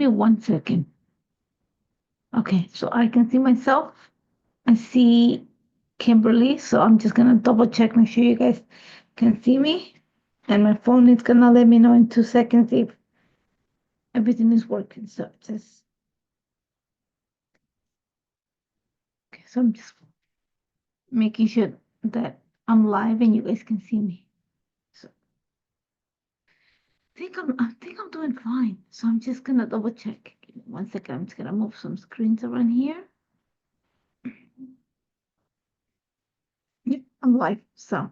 me 1 second. Okay, so I can see myself. I see Kimberly, so I'm just gonna double check, make sure you guys can see me. And my phone is gonna let me know in 2 seconds if everything is working. So it says, okay, so I'm just making sure that I'm live and you guys can see me. So I think I'm doing fine. So I'm just gonna double check. Give me 1 second. I'm just gonna move some screens around here. Yep, I'm live. So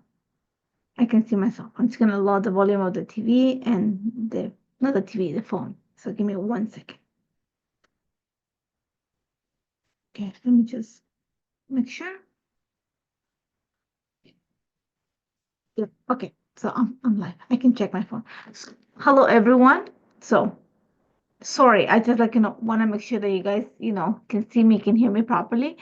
I can see myself. I'm just gonna lower the volume of the TV and not the TV, the phone. So give me 1 second. Okay, let me just make sure. Yep. Okay, so I'm live. I can check my phone. So, hello everyone. So sorry, I just want to make sure that you guys can see me, can hear me properly.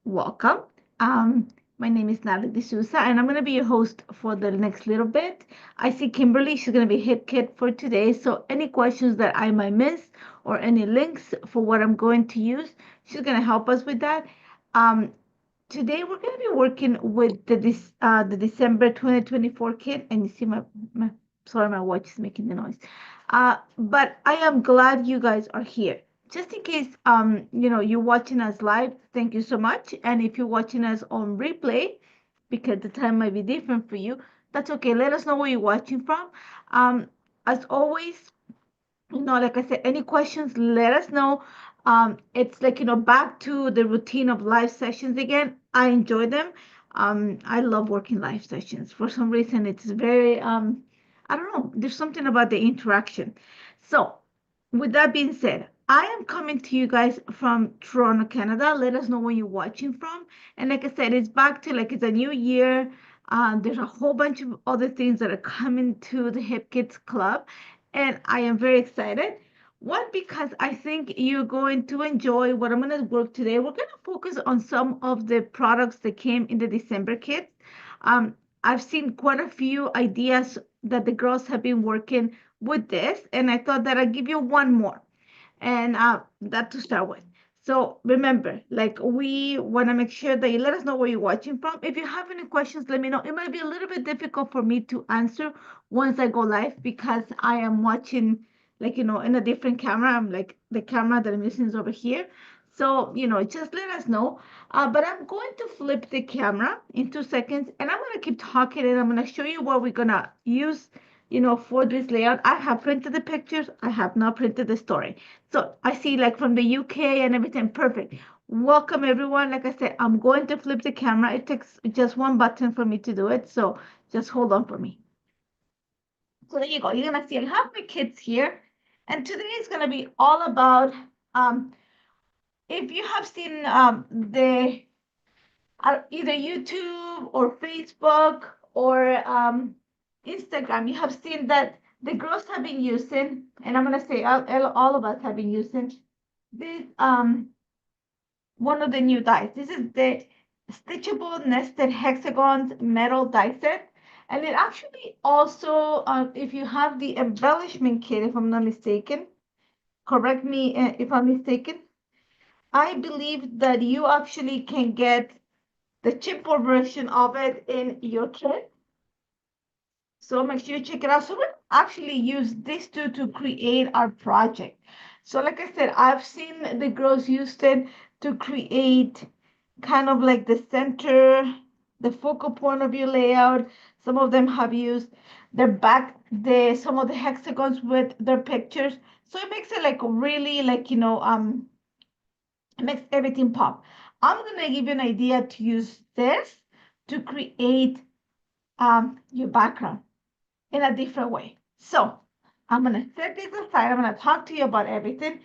Welcome. My name is Nathalie DeSousa, and I'm gonna be your host for the next little bit. I see Kimberly; she's gonna be hit kit for today. So any questions that I might miss or any links for what I'm going to use, she's gonna help us with that. Um, Today we're going to be working with the December 2024 kit, and you see my sorry, my watch is making the noise. But I am glad you guys are here. Just in case you're watching us live, thank you so much. And if you're watching us on replay, because the time might be different for you, that's okay. Let us know where you're watching from. As always, like I said, any questions, let us know. It's back to the routine of live sessions again. I enjoy them. I love working live sessions. For some reason, it's very, I don't know, there's something about the interaction. So, with that being said, I am coming to you guys from Toronto, Canada. Let us know where you're watching from. And like I said, it's back to it's a new year. There's a whole bunch of other things that are coming to the Hip Kids Club, and I am very excited. One, because I think you're going to enjoy what I'm going to work today. We're going to focus on some of the products that came in the December kits. I've seen quite a few ideas that the girls have been working with this, and I thought that I'd give you one more, and that to start with. So remember, we want to make sure that you let us know where you're watching from. If you have any questions, let me know. It might be a little bit difficult for me to answer once I go live because I am watching in a different camera. I'm the camera that I'm using is over here. So, just let us know. But I'm going to flip the camera in 2 seconds, and I'm going to keep talking, and I'm going to show you what we're going to use, for this layout. I have printed the pictures. I have not printed the story. So I see from the UK and everything. Perfect. Welcome everyone. Like I said, I'm going to flip the camera. It takes just one button for me to do it. So just hold on for me. So there you go. You're going to see I have my kids here. And today is going to be all about, if you have seen the either YouTube or Facebook or Instagram, you have seen that the girls have been using, and I'm going to say all of us have been using this one of the new dies. This is the stitchable nested hexagons metal die set. And it actually also, if you have the embellishment kit, if I'm not mistaken, correct me if I'm mistaken, I believe that you actually can get the chipboard version of it in your kit. So make sure you check it out. So we'll actually use these two to create our project. So like I said, I've seen the girls used it to create kind of like the center, the focal point of your layout. Some of them have used some of the hexagons with their pictures. So it makes it really it makes everything pop. I'm gonna give you an idea to use this to create your background in a different way. So I'm going to set this aside. I'm going to talk to you about everything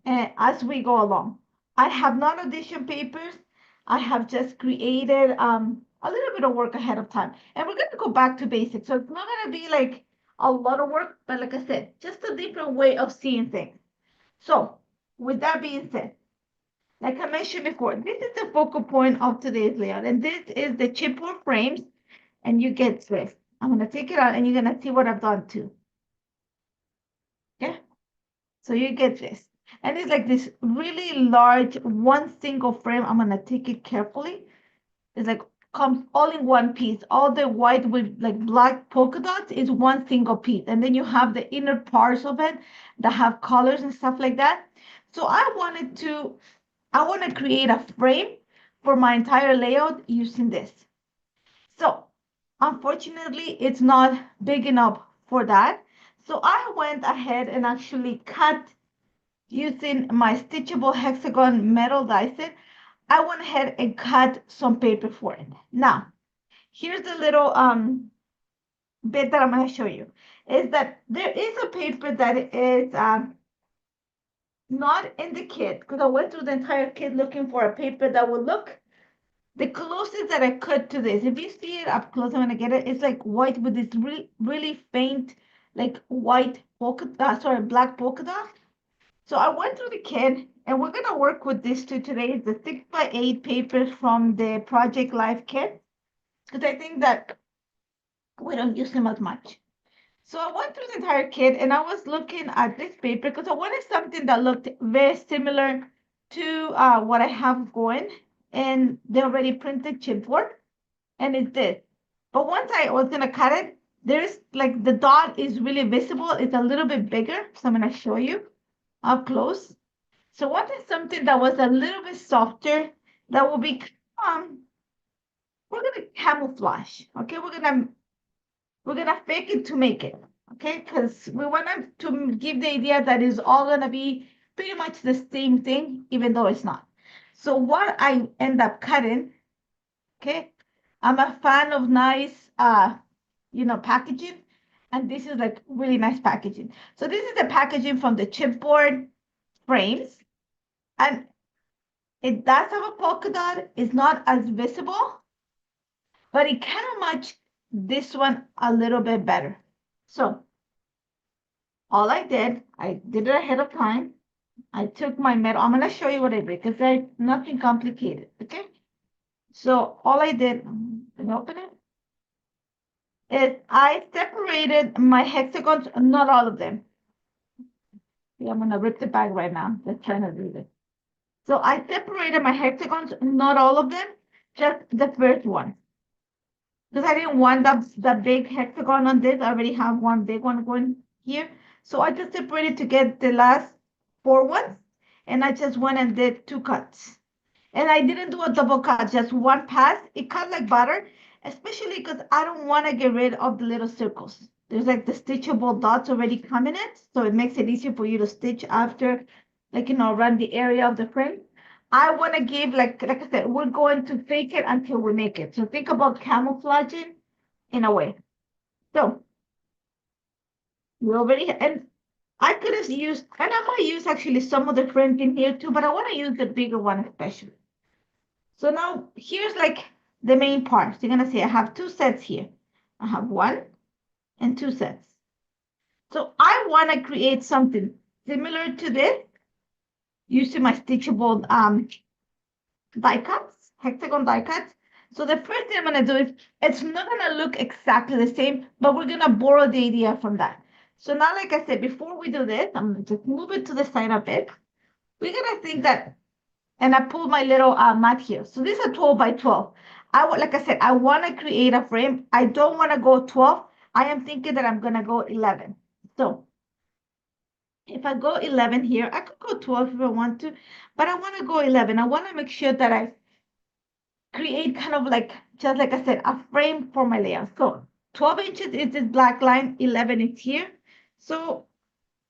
as we go along. I have not audition papers. I have just created a little bit of work ahead of time. And we're going to go back to basics. So it's not going to be a lot of work, but like I said, just a different way of seeing things. So with that being said, like I mentioned before, this is the focal point of today's layout. And this is the chipboard frames. And you get this. I'm going to take it out and you're going to see what I've done too. Okay. So you get this. And it's like this really large, one single frame. I'm gonna take it carefully. It's like comes all in one piece. All the white with like black polka dots is one single piece. And then you have the inner parts of it that have colors and stuff like that. So I want to create a frame for my entire layout using this. So unfortunately, it's not big enough for that. So I went ahead and actually cut using my stitchable hexagon metal die set. I went ahead and cut some paper for it. Now, here's the little bit that I'm going to show you is that there is a paper that is not in the kit because I went through the entire kit looking for a paper that would look the closest that I could to this. If you see it up close, I'm gonna get it. It's like white with this really, really faint, like white polka, black polka dot. So I went through the kit, and we're gonna work with this too today. It's the 6x8 papers from the Project Life kit, because I think that we don't use them as much. So I went through the entire kit, and I was looking at this paper because I wanted something that looked very similar to what I have going in the already printed chipboard, and it's this. But once I was gonna cut it, there's like the dot is really visible. It's a little bit bigger, so I'm gonna show you up close. So what is something that was a little bit softer that will be we're gonna camouflage. Okay, we're gonna fake it to make it. Okay, because we want to give the idea that it's all gonna be pretty much the same thing, even though it's not. So what I end up cutting, okay, I'm a fan of nice packaging, and this is like really nice packaging. So this is the packaging from the chipboard frames, and it does have a polka dot. It's not as visible, but it kind of match this one a little bit better. So all I did it ahead of time. I took my metal. I'm gonna show you what I did because there's nothing complicated. Okay. So all I did, let me open it, is I separated my hexagons, not all of them. Yeah, I'm gonna rip the bag right now. Just trying to do this. So I separated my hexagons, not all of them, just the first one. Because I didn't want the big hexagon on this. I already have one big one going here. So I just separated to get the last 4 ones. And I just went and did 2 cuts. And I didn't do a double cut, just one pass. It cut like butter, especially because I don't want to get rid of the little circles. There's like the stitchable dots already coming in, so it makes it easier for you to stitch after, like, around the area of the frame. I want to give, like I said, we're going to fake it until we make it. So think about camouflaging in a way. So we already, and I could have used, and I might use actually some of the frames in here too, but I want to use the bigger one especially. So now here's like the main part. So you're gonna see I have 2 sets here. I have 1 and 2 sets. So I want to create something similar to this using my stitchable die cuts, hexagon die cuts. So the first thing I'm gonna do is it's not gonna look exactly the same, but we're gonna borrow the idea from that. So now, like I said, before we do this, I'm gonna just move it to the side a bit. We're gonna think that, and I pulled my little mat here. So this is a 12 by 12. Like I said, I want to create a frame. I don't want to go 12. I am thinking that I'm gonna go 11. So if I go 11 here, I could go 12 if I want to, but I want to go 11. I want to make sure that I create kind of like, just like I said, a frame for my layout. So 12 inches is this black line, 11 is here. So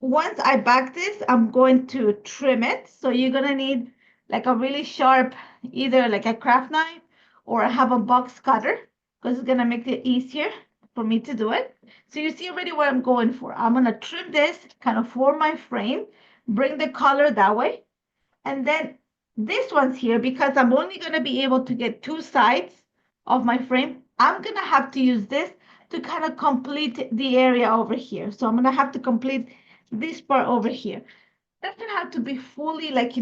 once I back this, I'm going to trim it. So you're gonna need like a really sharp, either like a craft knife or have a box cutter, because it's gonna make it easier for me to do it. So you see already what I'm going for. I'm gonna trim this kind of for my frame, bring the color that way. And then this one's here, because I'm only gonna be able to get 2 sides of my frame, I'm gonna have to use this to kind of complete the area over here. So I'm gonna have to complete this part over here. Doesn't have to be fully like,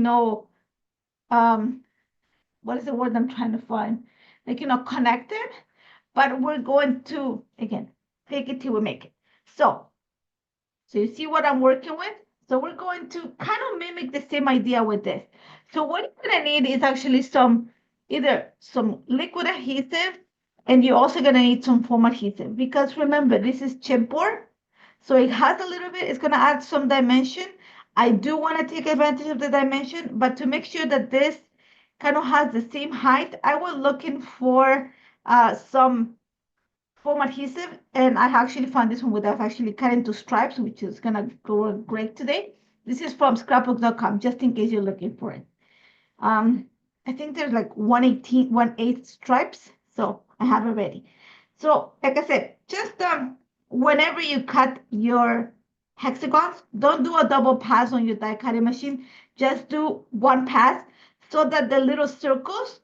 what is the word I'm trying to find? Like, connected, but we're going to, again, fake it till we make it. So you see what I'm working with? So we're going to kind of mimic the same idea with this. So what you're gonna need is actually either some liquid adhesive, and you're also gonna need some foam adhesive, because remember, this is chipboard. So it has a little bit, it's gonna add some dimension. I do wanna take advantage of the dimension, but to make sure that this kind of has the same height, I was looking for some foam adhesive, and I actually found this one with I've actually cut into stripes, which is gonna go great today. This is from scrapbook.com, just in case you're looking for it. Um, I think there's like 1/8 stripes, so I have it ready. So, like I said, just whenever you cut your hexagons, don't do a double pass on your die cutting machine. Just do one pass so that the little circles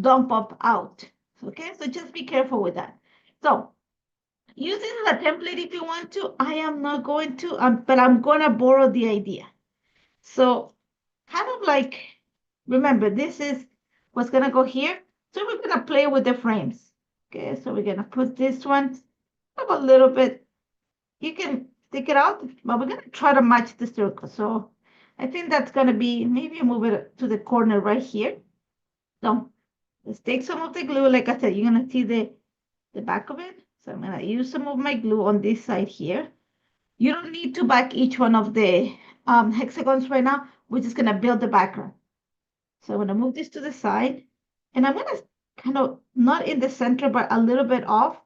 don't pop out. Okay, so just be careful with that. So use this as a template if you want to. I am not going to, but I'm gonna borrow the idea. So kind of like, remember, this is what's gonna go here. So we're gonna play with the frames. Okay, so we're gonna put this one up a little bit. You can stick it out, but we're gonna try to match the circle. So I think that's gonna be, maybe move it to the corner right here. So let's take some of the glue. Like I said, you're gonna see the back of it. So I'm gonna use some of my glue on this side here. You don't need to back each one of the hexagons right now. We're just gonna build the background. So I'm gonna move this to the side, and I'm gonna kind of, not in the center, but a little bit off.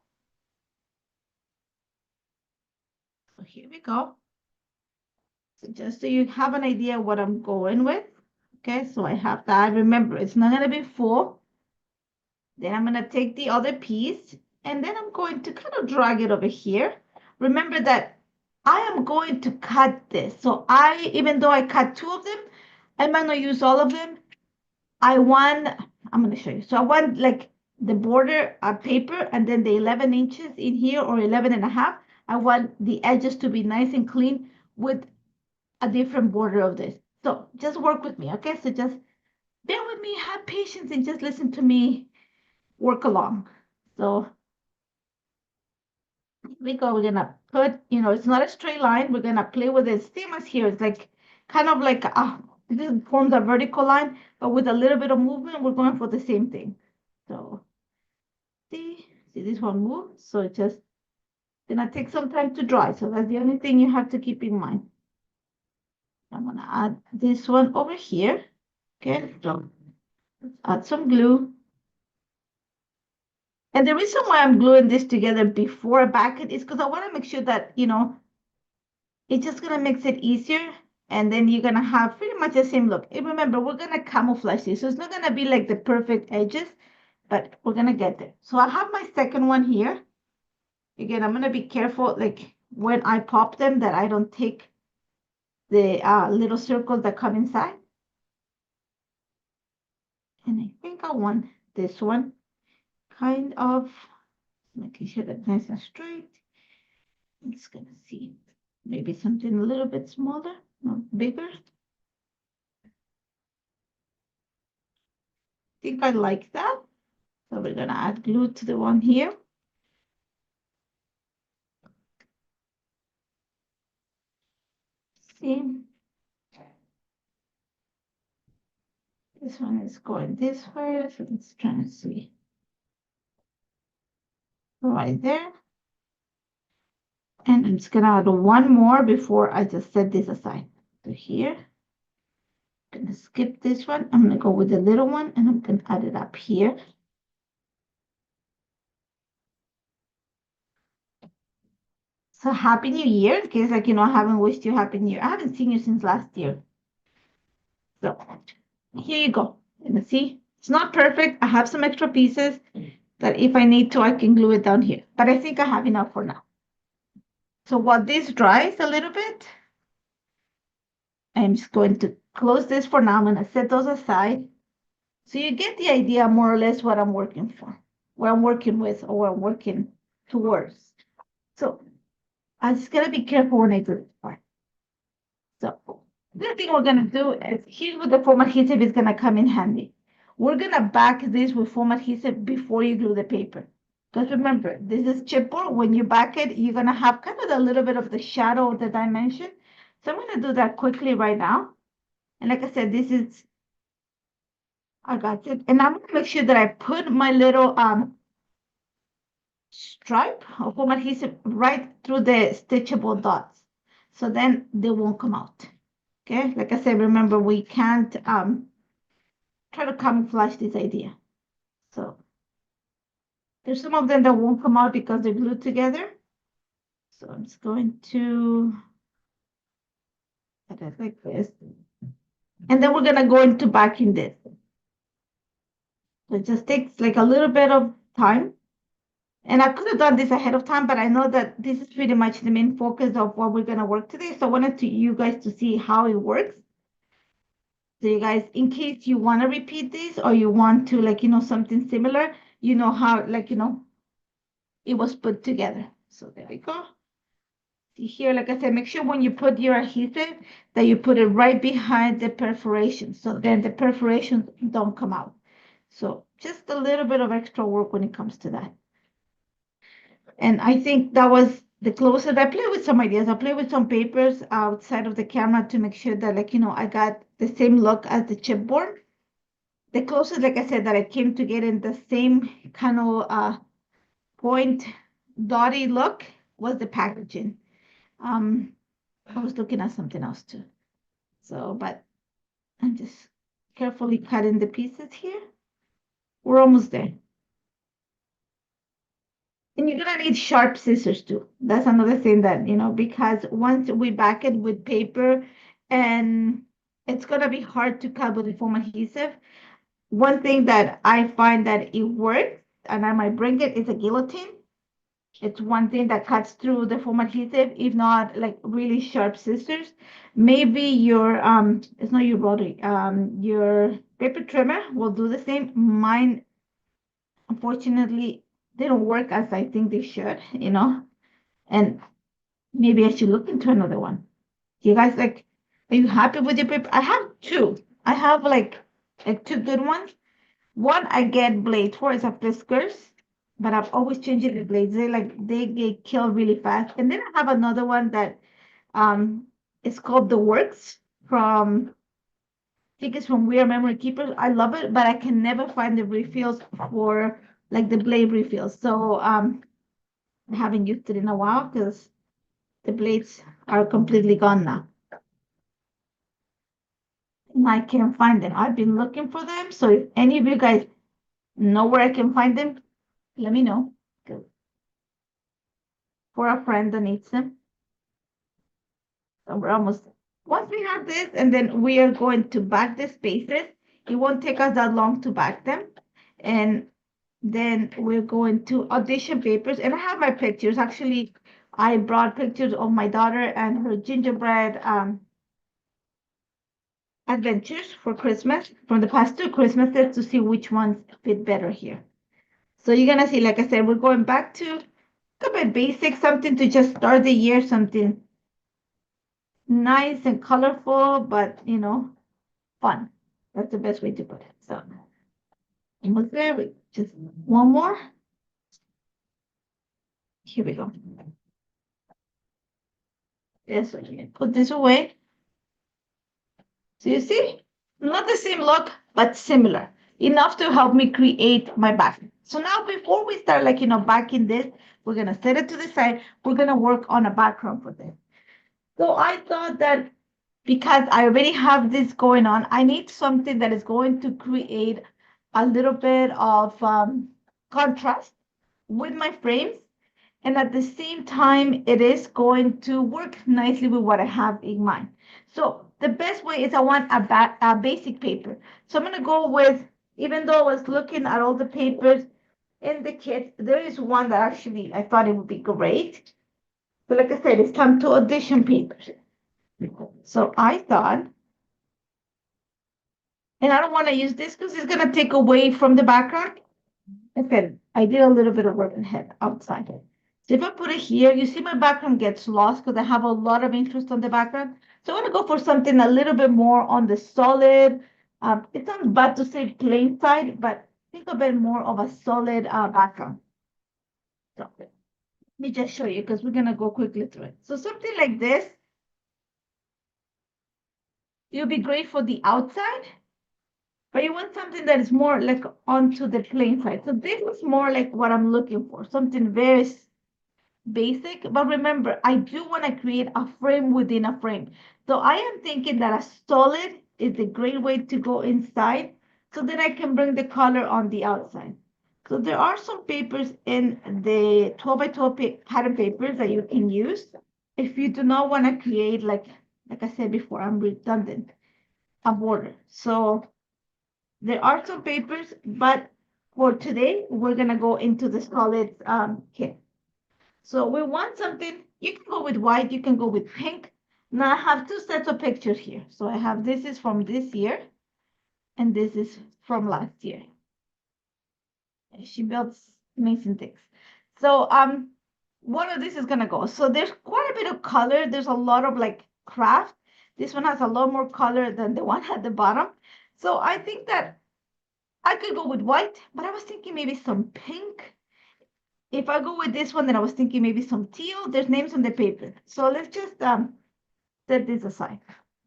So here we go. So just so you have an idea what I'm going with. Okay, so I have that. Remember, it's not gonna be full. Then I'm gonna take the other piece, and then I'm going to kind of drag it over here. Remember that I am going to cut this. So even though I cut two of them, I might not use all of them. I'm going to show you. So I want like the border paper, and then the 11 inches in here, or 11 and a half. I want the edges to be nice and clean with a different border of this. So just work with me, okay? So just bear with me, have patience, and just listen to me work along. So here we go. We're gonna put, it's not a straight line. We're gonna play with it. Same as here. It's like kind of like this forms a vertical line, but with a little bit of movement, we're going for the same thing. So see this one move. So it's just gonna take some time to dry. So that's the only thing you have to keep in mind. I'm gonna add this one over here. Okay, so let's add some glue. And the reason why I'm gluing this together before I back it is because I want to make sure that, it's just gonna makes it easier. And then you're gonna have pretty much the same look. And remember, we're gonna camouflage this. So it's not gonna be like the perfect edges, but we're gonna get there. So I have my second one here. Again, I'm gonna be careful, like when I pop them, that I don't take the little circles that come inside. And I think I want this one kind of making sure that's nice and straight. I'm just gonna see maybe something a little bit smaller, not bigger. I think I like that. So we're gonna add glue to the one here. See, this one is going this way, so let's try and see. Right there. And I'm just gonna add one more before I just set this aside. So here, I'm gonna skip this one. I'm gonna go with the little one, and I'm gonna add it up here. So happy new year, in case I haven't wished you happy new year. I haven't seen you since last year. So here you go. And see, it's not perfect. I have some extra pieces that if I need to, I can glue it down here. But I think I have enough for now. So while this dries a little bit, I'm just going to close this for now. I'm going to set those aside. So you get the idea more or less what I'm working for, what I'm working with, or what I'm working towards. So I just gotta be careful when I do this part. So the thing we're gonna do is, here's where the foam adhesive is gonna come in handy. We're gonna back this with foam adhesive before you glue the paper. Because remember, this is chipboard. When you back it, you're gonna have kind of a little bit of the shadow of the dimension. So I'm going to do that quickly right now. And like I said, I got it. And I'm going to make sure that I put my little stripe or foam adhesive right through the stitchable dots. So then they won't come out. Okay, like I said, remember we can't try to camouflage this idea. So there's some of them that won't come out because they're glued together. So I'm just going to put it like this. And then we're gonna go into backing this. So it just takes like a little bit of time. And I could have done this ahead of time, but I know that this is pretty much the main focus of what we're gonna work today. So I wanted you guys to see how it works. So you guys, in case you want to repeat this or you want to like, something similar, how like, it was put together. So there we go. See here, like I said, make sure when you put your adhesive that you put it right behind the perforation. So then the perforations don't come out. So just a little bit of extra work when it comes to that. And I think that was the closest. I play with some ideas. I play with some papers outside of the camera to make sure that like, I got the same look as the chipboard. The closest, like I said, that I came to getting the same kind of point dotty look was the packaging. I was looking at something else too. So, but I'm just carefully cutting the pieces here. We're almost there. And you're gonna need sharp scissors too. That's another thing that, because once we back it with paper and it's gonna be hard to cut with the foam adhesive. One thing that I find that it works, and I might bring it, is a guillotine. It's one thing that cuts through the foam adhesive, if not like really sharp scissors. Maybe it's not your rotary, your paper trimmer will do the same. Mine, unfortunately, they don't work as I think they should, and maybe I should look into another one. You guys like, are you happy with your paper? I have two. I have like two good ones. One I get blades for is a Fiskars, but I'm always changing the blades. They get killed really fast. And then I have another one that is called the Works from, I think it's from We Are Memory Keepers. I love it, but I can never find the refills for like the blade refills. So I haven't used it in a while because the blades are completely gone now. And I can't find them. I've been looking for them. So if any of you guys know where I can find them, let me know. For a friend that needs them. So we're almost, once we have this, and then we are going to back the spaces. It won't take us that long to back them. And then we're going to audition papers. And I have my pictures. Actually, I brought pictures of my daughter and her gingerbread adventures for Christmas from the past two Christmases to see which ones fit better here. So you're gonna see, like I said, we're going back to a bit basic, something to just start the year, something nice and colorful, but fun. That's the best way to put it. So almost there. Just one more. Here we go. Yes, so you can put this away. So you see, not the same look, but similar. Enough to help me create my back. So now before we start backing this, we're gonna set it to the side. We're gonna work on a background for this. So I thought that because I already have this going on, I need something that is going to create a little bit of contrast with my frames. And at the same time, it is going to work nicely with what I have in mind. So the best way is I want a basic paper. So I'm going to go with, even though I was looking at all the papers in the kit, there is one that actually I thought it would be great. But like I said, it's time to audition papers. So I thought, and I don't want to use this because it's going to take away from the background. Okay, I did a little bit of work and head outside. So if I put it here, you see my background gets lost because I have a lot of interest on the background. So I want to go for something a little bit more on the solid. It sounds bad to say plain side, but think a bit more of a solid background. So let me just show you because we're going to go quickly through it. So something like this It'll be great for the outside, but you want something that is more like onto the plain side. So this is more like what I'm looking for, something very basic. But remember, I do want to create a frame within a frame. So I am thinking that a solid is a great way to go inside so that I can bring the color on the outside. So there are some papers in the 12 by 12 pattern papers that you can use. If you do not want to create, like I said before, I'm redundant, a border. So there are some papers, but for today, we're gonna go into the solids kit. So we want something, you can go with white, you can go with pink. Now I have two sets of pictures here. So I have, this is from this year, and this is from last year. She builds amazing things. So one of this is gonna go. So there's quite a bit of color. There's a lot of like craft. This one has a lot more color than the one at the bottom. So I think that I could go with white, but I was thinking maybe some pink. If I go with this one, then I was thinking maybe some teal. There's names on the paper. So let's just set this aside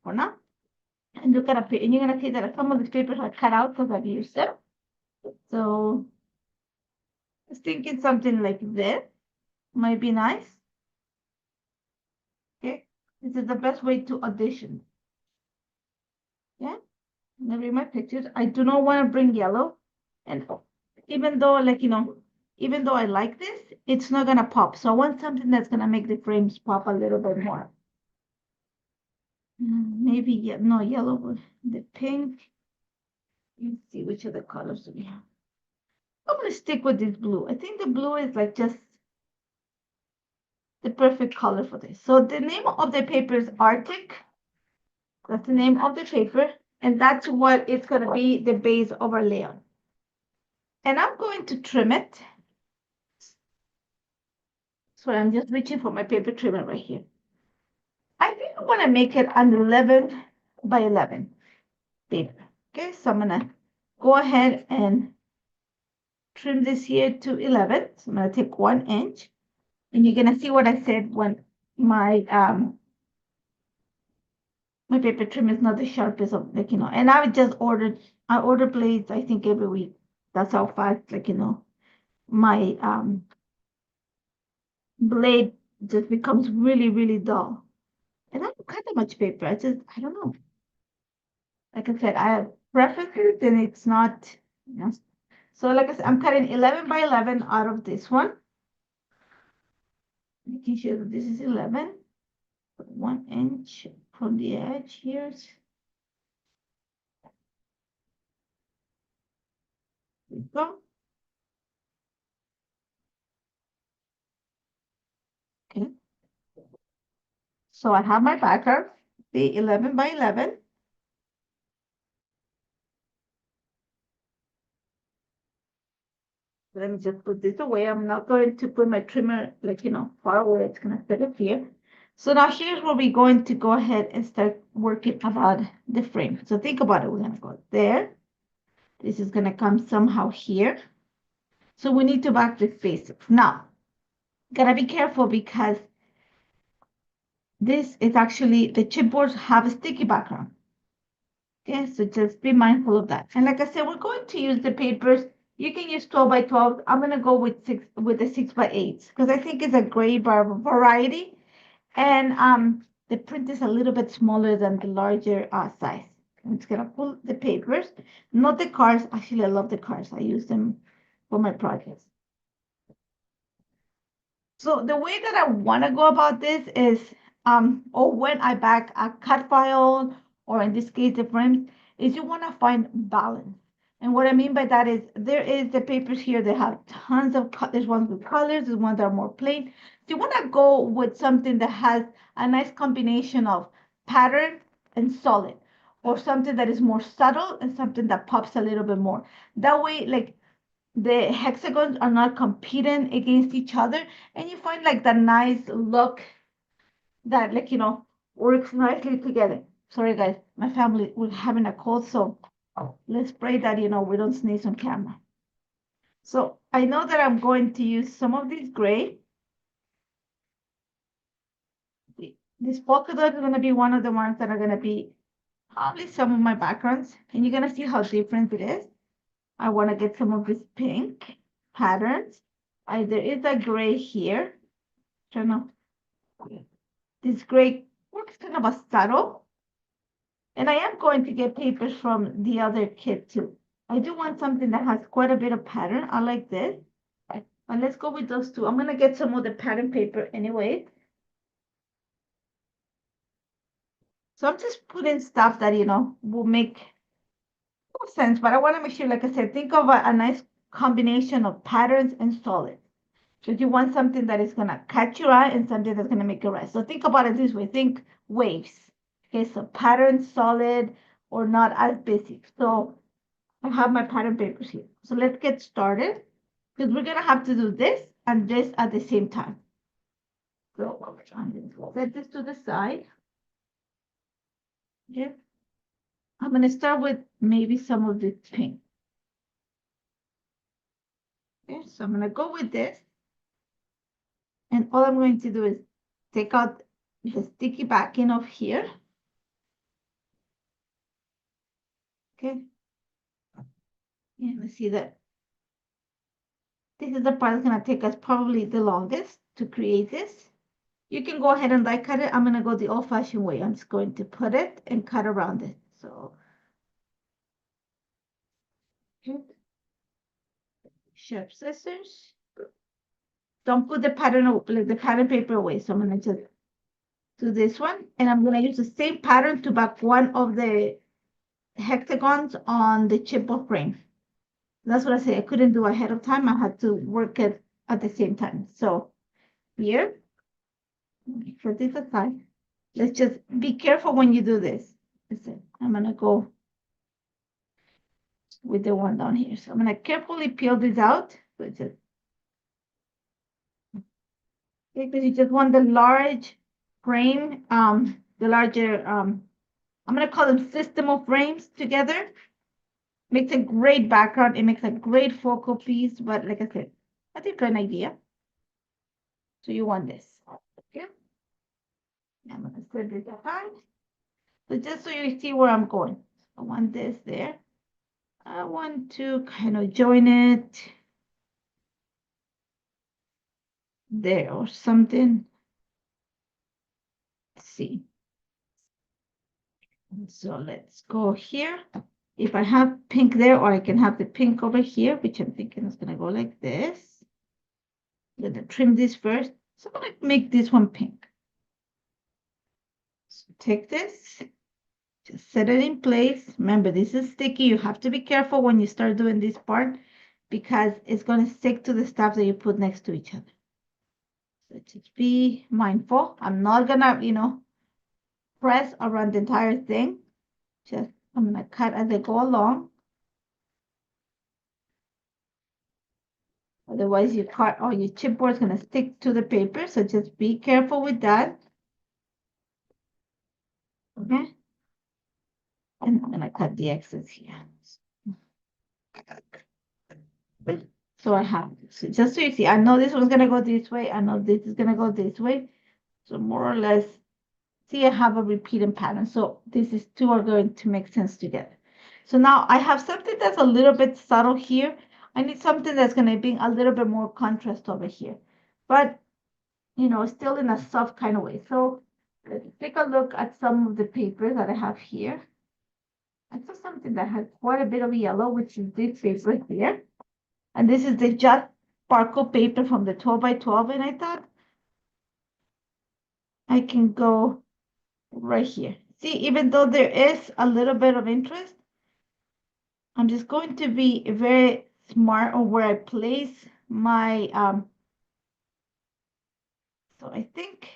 for now. And look at a and you're gonna see that some of these papers are cut out because I've used them. So I was thinking something like this might be nice. Okay, this is the best way to audition. Yeah, I'm gonna read my pictures. I do not want to bring yellow, and even though even though I like this, it's not gonna pop. So I want something that's gonna make the frames pop a little bit more. Maybe no yellow, the pink. Let's see which of the colors do we have. I'm gonna stick with this blue. I think the blue is like just the perfect color for this. So the name of the paper is Arctic. That's the name of the paper, and that's what it's gonna be the base overlay on. And I'm going to trim it. So I'm just reaching for my paper trimmer right here. I think I want to make it an 11 by 11 paper. Okay, so I'm gonna go ahead and trim this here to 11. So I'm gonna take 1 inch, and you're gonna see what I said when my my paper trim is not the sharpest of and I order blades I think every week. That's how fast my blade just becomes really, really dull. And I don't cut that much paper. I don't know. Like I said, I have preferences and it's not, So like I said, I'm cutting 11 by 11 out of this one. Making sure that this is 11. 1 inch from the edge here. There we go. Okay. So I have my backer, the 11 by 11. Let me just put this away. I'm not going to put my trimmer far away. It's gonna fit it here. So now here's where we're going to go ahead and start working about the frame. So think about it. We're gonna go there. This is gonna come somehow here. So we need to back this space. Now, gotta be careful because this is actually, the chipboards have a sticky background. Okay, so just be mindful of that. And like I said, we're going to use the papers. You can use 12 by 12. I'm gonna go with the 6 by 8 because I think it's a great variety. And the print is a little bit smaller than the larger size. I'm just gonna pull the papers, not the cards. Actually, I love the cards. I use them for my projects. So the way that I want to go about this is, or when I back a cut file, or in this case, the frames, is you want to find balance. And what I mean by that is there is the papers here that have tons of, there's ones with colors, there's ones that are more plain. So you want to go with something that has a nice combination of pattern and solid, or something that is more subtle and something that pops a little bit more. That way, like, the hexagons are not competing against each other, and you find like the nice look that works nicely together. Sorry guys, my family was having a cold, so let's pray that we don't sneeze on camera. So I know that I'm going to use some of these gray. This polka dot is going to be one of the ones that are going to be probably some of my backgrounds, and you're gonna see how different it is. I want to get some of this pink patterns. There is a gray here. I don't know. This gray looks kind of a subtle. And I am going to get papers from the other kit too. I do want something that has quite a bit of pattern. I like this. But let's go with those two. I'm gonna get some of the pattern paper anyway. So I'm just putting stuff that, will make sense. But I want to make sure, like I said, think of a nice combination of patterns and solids. Because you want something that is gonna catch your eye and something that's gonna make it rest. So think about it this way. Think waves. Okay, so pattern, solid, or not as basic. So I have my pattern papers here. So let's get started because we're gonna have to do this and this at the same time. So I'm gonna set this to the side. Okay. I'm gonna start with maybe some of this pink. Okay, so I'm gonna go with this. And all I'm going to do is take out the sticky backing of here. Okay. And let's see that this is the part that's gonna take us probably the longest to create this. You can go ahead and die cut it. I'm gonna go the old-fashioned way. I'm just going to put it and cut around it. So sharp scissors. Don't put the pattern like the pattern paper away. So I'm gonna just do this one, and I'm gonna use the same pattern to back one of the hexagons on the chipboard frame. That's what I say. I couldn't do ahead of time. I had to work it at the same time. So here, put this aside. Let's just be careful when you do this. Listen, I'm gonna go with the one down here. So I'm gonna carefully peel this out. So just because you just want the large frame, the larger, I'm gonna call them system of frames together. Makes a great background. It makes a great focal piece. But like I said, I think an idea. So you want this. Okay. I'm gonna set this aside. So just so you see where I'm going. I want this there. I want to kind of join it there or something. Let's see. So let's go here. If I have pink there, or I can have the pink over here, which I'm thinking is gonna go like this. I'm gonna trim this first. So I'm gonna make this one pink. So take this, just set it in place. Remember, this is sticky. You have to be careful when you start doing this part because it's gonna stick to the stuff that you put next to each other. So just be mindful. I'm not gonna, press around the entire thing. Just I'm gonna cut as I go along. Otherwise, your card or your chipboard is gonna stick to the paper. So just be careful with that. Okay. And I'm gonna cut the excess here. So I have so just so you see, I know this one's gonna go this way. I know this is gonna go this way. So more or less, see, I have a repeating pattern. So this is two are going to make sense together. So now I have something that's a little bit subtle here. I need something that's gonna bring a little bit more contrast over here, but still in a soft kind of way. So let's take a look at some of the papers that I have here. I saw something that has quite a bit of yellow, which is this paper here. And this is the Just Sparkle paper from the 12 by 12. And I thought I can go right here. See, even though there is a little bit of interest, I'm just going to be very smart on where I place my, so I think,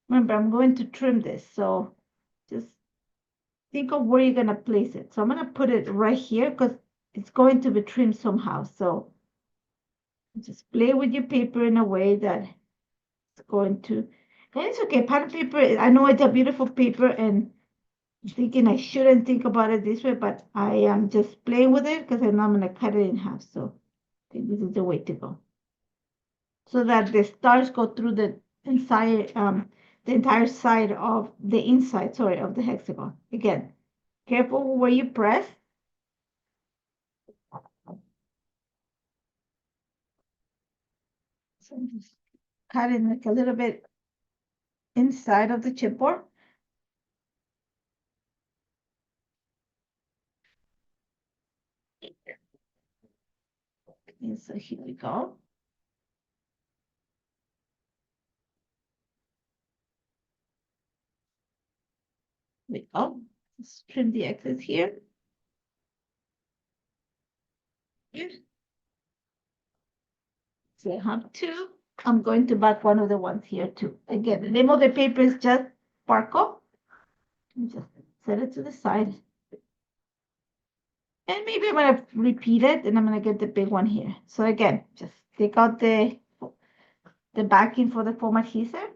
remember, I'm going to trim this. So just think of where you're going to place it. So I'm going to put it right here because it's going to be trimmed somehow. So just play with your paper in a way that it's going to, and it's okay. Pattern paper, I know it's a beautiful paper and I'm thinking I shouldn't think about it this way, but I am just playing with it because I know I'm going to cut it in half. So I think this is the way to go. So that the stars go through the entire side of the inside, sorry, of the hexagon. Again, Careful where you press. So I'm just cutting like a little bit inside of the chipboard. And so here we go. We go. Let's trim the excess here. Here. So I have two. I'm going to back one of the ones here too. Again, the name of the paper is just Sparkle. Just set it to the side. And maybe I'm gonna repeat it and I'm gonna get the big one here. So again, just take out the backing for the foam adhesive.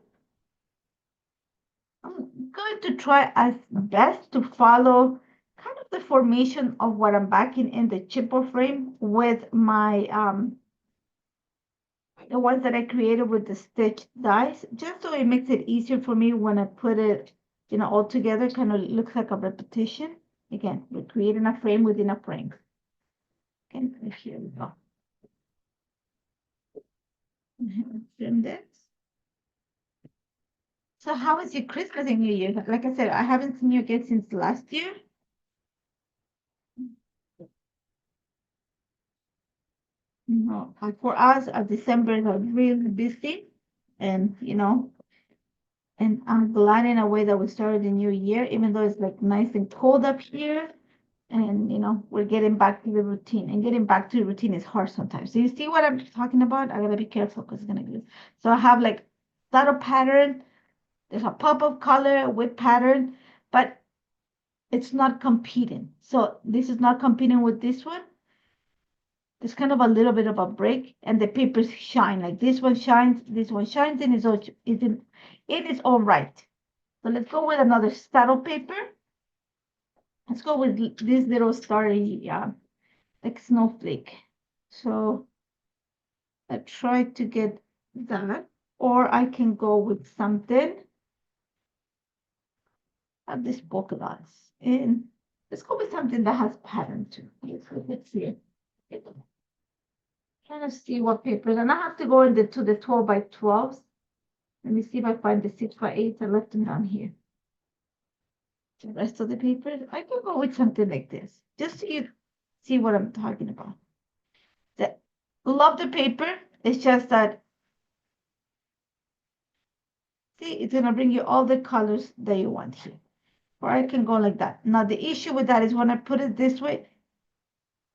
I'm going to try as best to follow kind of the formation of what I'm backing in the chipboard frame with my the ones that I created with the stitch dies, just so it makes it easier for me when I put it, all together, kind of looks like a repetition. Again, we're creating a frame within a frame. Okay, here we go. Trim this. So how was your Christmas and New Year? Like I said, I haven't seen you again since last year. No, like for us, December is really busy, and and I'm glad in a way that we started the new year, even though it's like nice and cold up here, and we're getting back to the routine. And getting back to the routine is hard sometimes. So you see what I'm talking about? I gotta be careful because it's gonna be. So I have like subtle pattern. There's a pop of color with pattern, but it's not competing. So this is not competing with this one. There's kind of a little bit of a break, and the papers shine. Like this one shines, and it is all right. So let's go with another saddle paper. Let's go with this little starry, like snowflake. So I try to get that, or I can go with something. Have this polka dots, and let's go with something that has pattern too. Let's see. Trying to see what papers, and I have to go to the 12 by 12s. Let me see if I find the 6 by 8s. I left them down here. The rest of the papers, I can go with something like this, just so you see what I'm talking about. Love the paper. It's just that, see, it's gonna bring you all the colors that you want here. Or I can go like that. Now the issue with that is when I put it this way,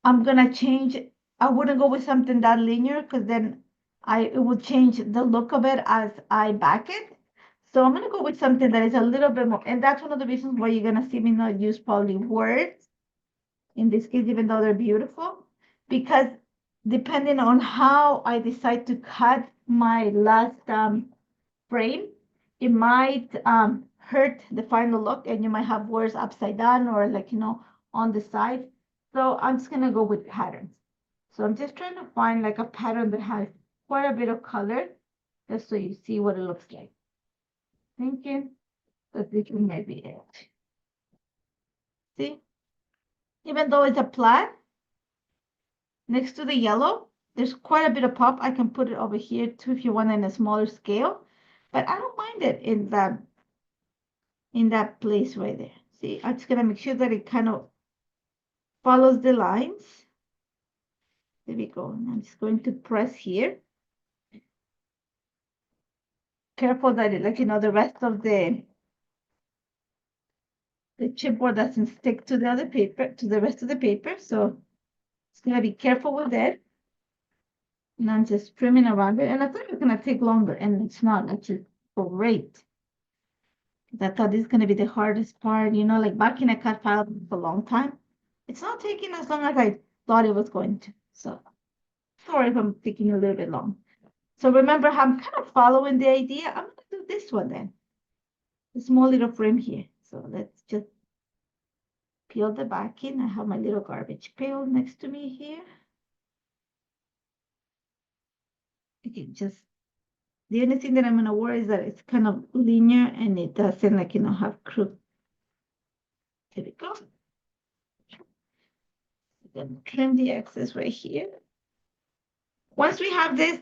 I'm gonna change. I wouldn't go with something that linear because then it would change the look of it as I back it. So I'm gonna go with something that is a little bit more, and that's one of the reasons why you're gonna see me not use probably words in this case, even though they're beautiful, because depending on how I decide to cut my last frame, it might hurt the final look, and you might have words upside down or like on the side. So I'm just gonna go with patterns. So I'm just trying to find like a pattern that has quite a bit of color, just so you see what it looks like. Thinking that this might be it. See, even though it's a plaid, next to the yellow, there's quite a bit of pop. I can put it over here too if you want in a smaller scale, but I don't mind it in that place right there. See, I'm just gonna make sure that it kind of follows the lines. There we go. And I'm just going to press here. Careful that it, like the rest of the chipboard doesn't stick to the other paper, to the rest of the paper. So it's gonna be careful with that. And I'm just trimming around it. And I thought it was gonna take longer, and it's not. Actually great. I thought this is gonna be the hardest part, like backing a cut file for a long time. It's not taking as long as I thought it was going to. So sorry if I'm taking a little bit long. So remember how I'm kind of following the idea. I'm gonna do this one then. The small little frame here. So let's just peel the backing. I have my little garbage pail next to me here. Okay, just the only thing that I'm gonna worry is that it's kind of linear and it doesn't have crook. There we go. Then trim the excess right here. Once we have this,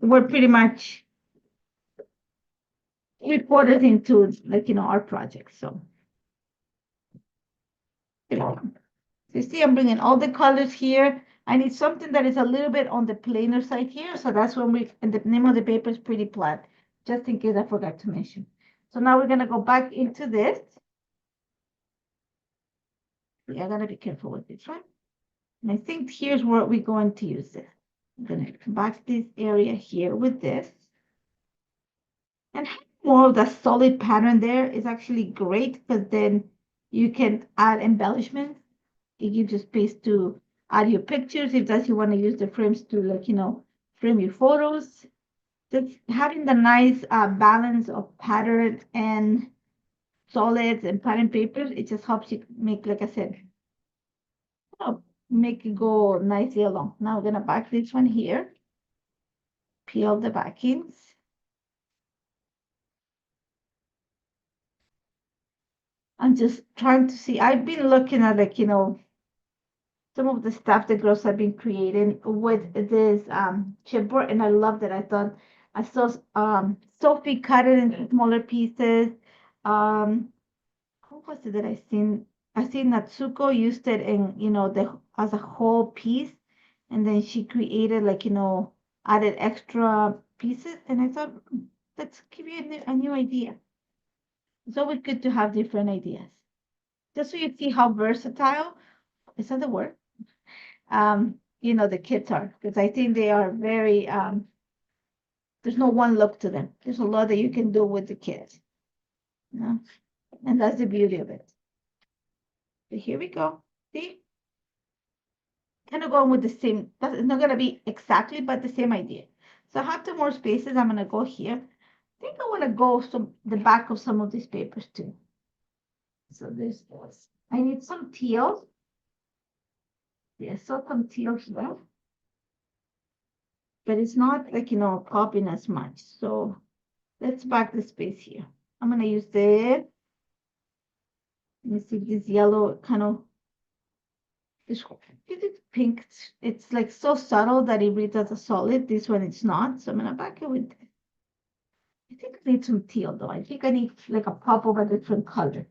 we're pretty much reported into like our project. So you see, I'm bringing all the colors here. I need something that is a little bit on the plainer side here. So that's when and the name of the paper is Pretty Plaid, just in case I forgot to mention. So now we're going to go back into this. Yeah, I got to be careful with this, right? And I think here's where we're going to use this. I'm going to come back this area here with this. And having more of that solid pattern there is actually great because then you can add embellishments. It gives you space to add your pictures if that's you want to use the frames to frame your photos. Just having the nice balance of pattern and solids and pattern papers, it just helps you make, like I said, make it go nicely along. Now we're gonna back this one here, peel the backings. I'm just trying to see. I've been looking at some of the stuff the girls have been creating with this chipboard, and I love that. I saw Sophie cut it into smaller pieces. Who was it that I seen? I seen Natsuko used it in as a whole piece, and then she created added extra pieces, and I thought let's give you a new idea. It's always good to have different ideas, just so you see how versatile. Is that the word? The kids are, because I think they are very there's no one look to them. There's a lot that you can do with the kids. And that's the beauty of it. So here we go. See? Kind of going with the same, it's not gonna be exactly, but the same idea. So I have two more spaces. I'm gonna go here. I think I want to go the back of some of these papers too. So there's this. I need some teal. Yeah, so some teal here. But it's not popping as much. So let's back the space here. I'm gonna use let me see this yellow kind of this pink. It's like so subtle that it reads as a solid. This one it's not. So I'm gonna back it with this. I think I need some teal though. I think I need like a pop of a different color.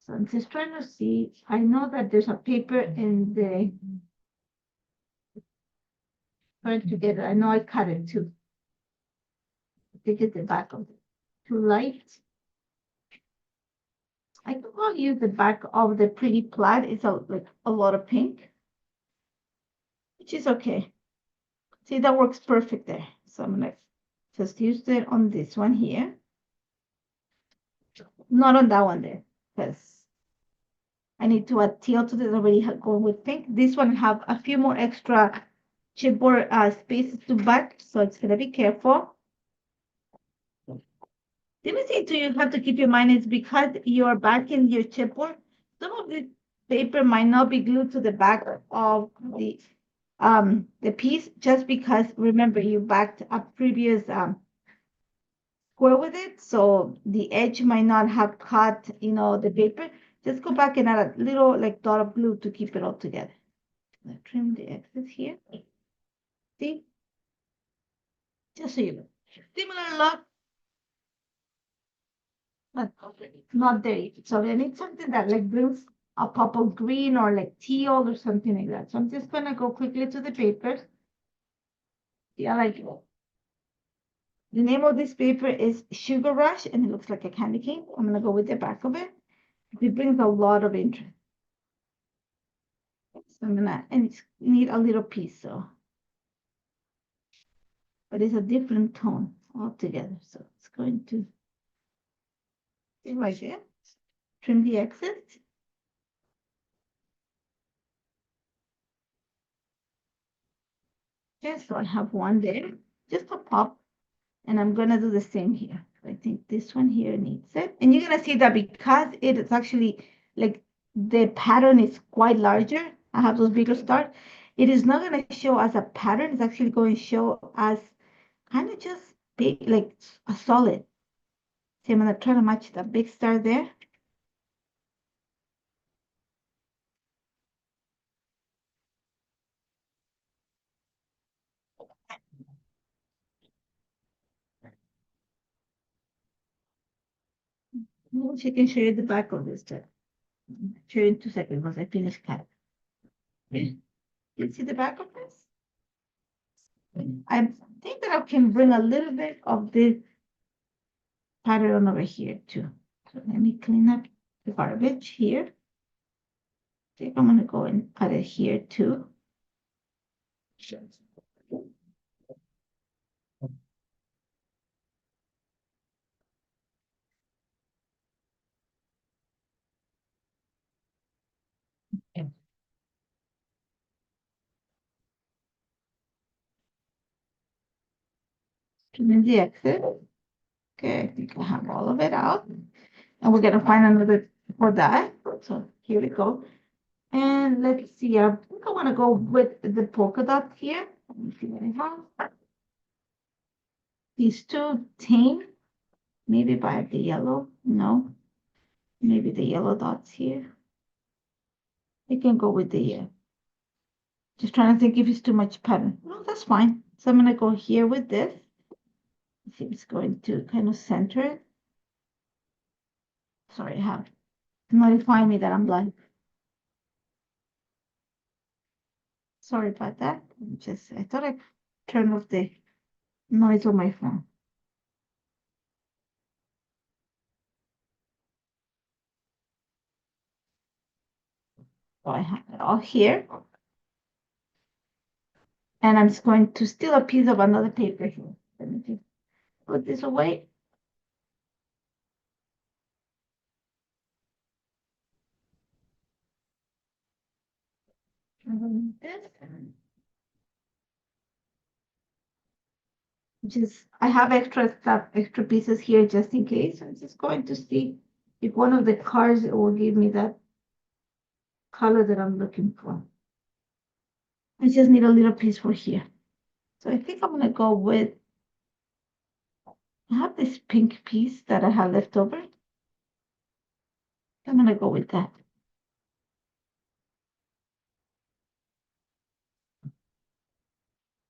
So I'm just trying to see. I know that there's a paper in the trying to get it. I know I cut it too. I think it's the back of it. Too light. I think I'll use the back of the Pretty Plaid. It's like a lot of pink, which is okay. See, that works perfect there. So I'm gonna just use it on this one here. Not on that one there, because I need to add teal to this already going with pink. This one have a few more extra chipboard spaces to back, so it's gonna be careful. The only thing you have to keep in mind is because you're backing your chipboard, some of the paper might not be glued to the back of the piece, just because remember you backed a previous square with it, so the edge might not have cut the paper. Just go back and add a little dot of glue to keep it all together. Trim the excess here. See, just so you know. Similar look, but not there yet. So I need something that brings a pop of green or teal or something like that. So I'm just gonna go quickly to the papers. Yeah, the name of this paper is Sugar Rush, and it looks like a candy cane. I'm gonna go with the back of it. It brings a lot of interest. So and it's need a little piece, but it's a different tone altogether. So it's going to be right there. Trim the excess. Okay, so I have one there, just a pop, and I'm gonna do the same here. I think this one here needs it, and you're gonna see that because it is actually the pattern is quite larger. I have those bigger stars. It is not gonna show as a pattern. It's actually going to show as kind of just big, like a solid. See, I'm gonna try to match the big star there. Maybe she can show you the back of this too. Show you in 2 seconds once I finish cutting. Okay. You see the back of this? I think that I can bring a little bit of this pattern over here too. So let me clean up the garbage here. I think I'm gonna go and cut it here too. Okay. Trim the excess. Okay, I think I have all of it out. And we're gonna find another for that. So here we go. And let's see, I think I wanna go with the polka dots here. Let me see what I have. These two tame, maybe by the yellow, no. Maybe the yellow dots here. I can go with the, just trying to think if it's too much pattern. No, that's fine. So I'm gonna go here with this. See if it's going to kind of center it. Sorry, I have notifying me that I'm blind. Sorry about that. I thought I turned off the noise on my phone. So I have it all here. And I'm just going to steal a piece of another paper here. Let me just put this away. This. Just I have extra stuff, extra pieces here just in case. I'm just going to see if one of the cards will give me that color that I'm looking for. I just need a little piece for here. So I think I'm gonna go with, I have this pink piece that I have left over. I'm gonna go with that.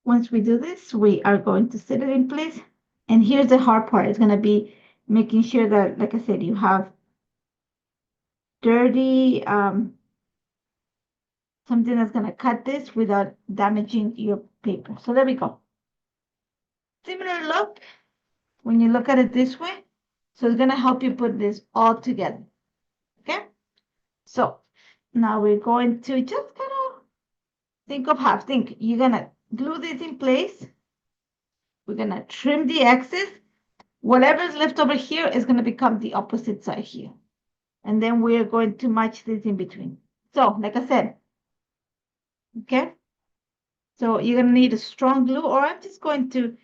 Once we do this, we are going to set it in place. And here's the hard part. It's gonna be making sure that, like I said, you have dirty, something that's gonna cut this without damaging your paper. So there we go. Similar look when you look at it this way. So it's gonna help you put this all together. Okay? So now we're going to just kind of think of half. Think you're gonna glue this in place. We're gonna trim the excess. Whatever's left over here is gonna become the opposite side here. And then we're going to match this in between. So like I said, okay? So you're gonna need a strong glue, or I'm just going to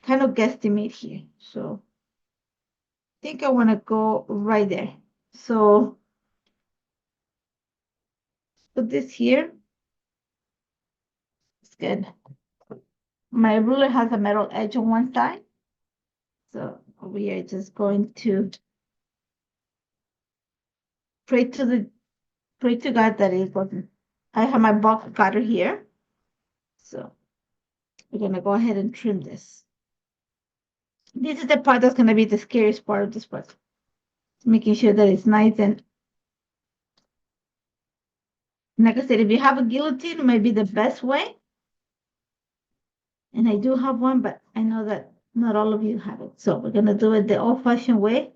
kind of guesstimate here. So I think I wanna go right there. So put this here. It's good. My ruler has a metal edge on one side. So we are just going to pray to God that it wasn't. I have my box cutter here. So we're gonna go ahead and trim this. This is the part that's gonna be the scariest part of this part. Making sure that it's nice and like I said, if you have a guillotine, it might be the best way. And I do have one, but I know that not all of you have it. So we're gonna do it the old-fashioned way.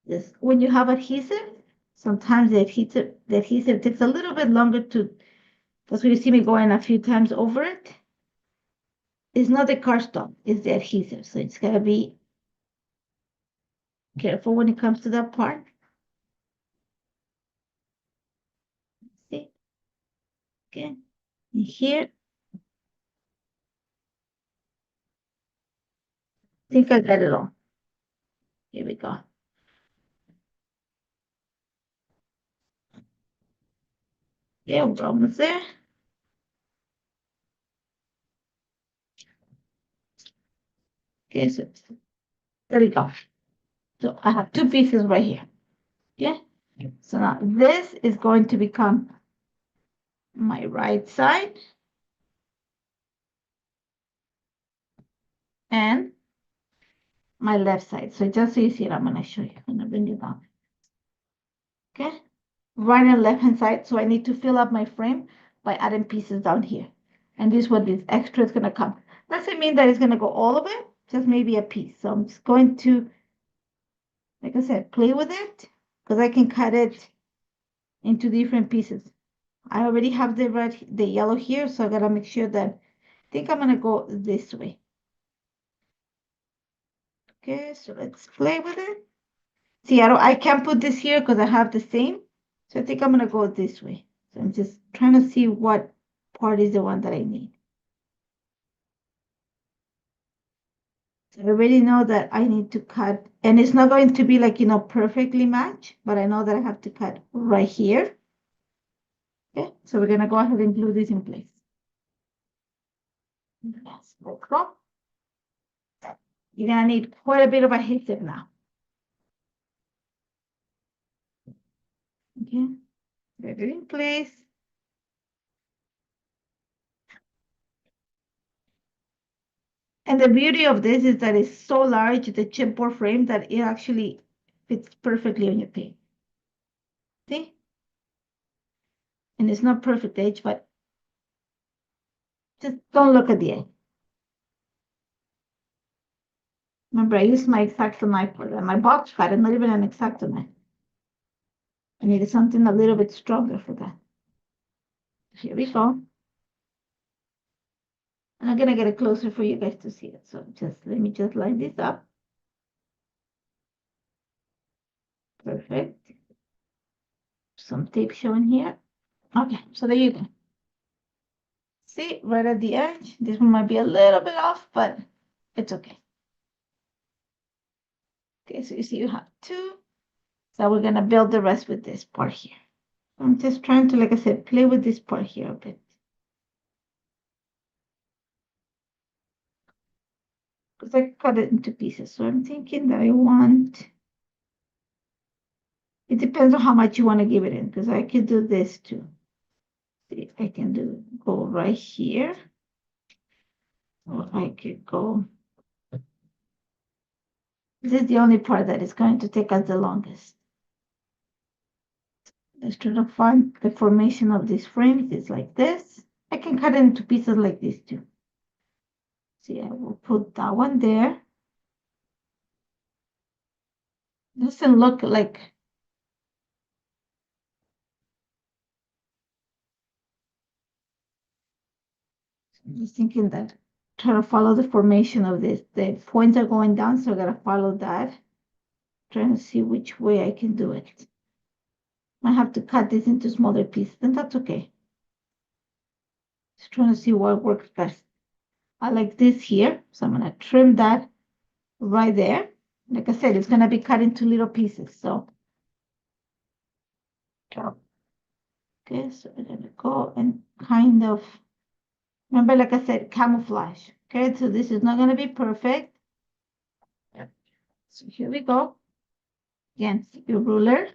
Just when you have adhesive, sometimes the adhesive takes a little bit longer to, that's why you see me going a few times over it. It's not the cardstock, it's the adhesive. So it's gotta be careful when it comes to that part. See? Okay. And here, I think I got it all. Here we go. Yeah, we're almost there. Okay, so there we go. So I have two pieces right here. Yeah. So now this is going to become my right side. And my left side. So just so you see it, I'm gonna show you. I'm gonna bring it down. Okay, right and left hand side. So I need to fill up my frame by adding pieces down here. And this is what this extra is gonna come. Doesn't mean that it's gonna go all of it, just maybe a piece. So I'm just going to, like I said, play with it because I can cut it into different pieces. I already have the red, the yellow here, so I gotta make sure that I think I'm gonna go this way. Okay, so let's play with it. See, I can't put this here because I have the same. So I think I'm gonna go this way. So I'm just trying to see what part is the one that I need. So I already know that I need to cut, and it's not going to be like, perfectly match, but I know that I have to cut right here. Okay, so we're gonna go ahead and glue this in place. Yes, like so. You're gonna need quite a bit of adhesive now. Okay, get it in place. And the beauty of this is that it's so large, the chipboard frame, that it actually fits perfectly on your paint. See? And it's not perfect edge, but just don't look at the edge. Remember, I used my X-Acto knife for that. My box cut is not even an X-Acto knife. I needed something a little bit stronger for that. Here we go. And I'm gonna get it closer for you guys to see it. So let me just line this up. Perfect. Some tape showing here. Okay, so there you go. See, right at the edge. This one might be a little bit off, but it's okay. Okay, so you see you have two. So we're gonna build the rest with this part here. I'm just trying to, like I said, play with this part here a bit. Because I cut it into pieces. So I'm thinking that it depends on how much you want to give it in, because I could do this too. See, I can go right here. Or I could go. This is the only part that is going to take us the longest. Let's try to find the formation of these frames. It's like this. I can cut it into pieces like this too. See, I will put that one there. Doesn't look like. I'm just thinking that try to follow the formation of this. The points are going down, so I gotta follow that. Trying to see which way I can do it. I have to cut this into smaller pieces, and that's okay. Just trying to see what works best. I like this here, so I'm gonna trim that right there. Like I said, it's gonna be cut into little pieces, so. Okay, so we're gonna go and kind of, remember, like I said, camouflage. Okay, so this is not gonna be perfect. So here we go. Again, your ruler.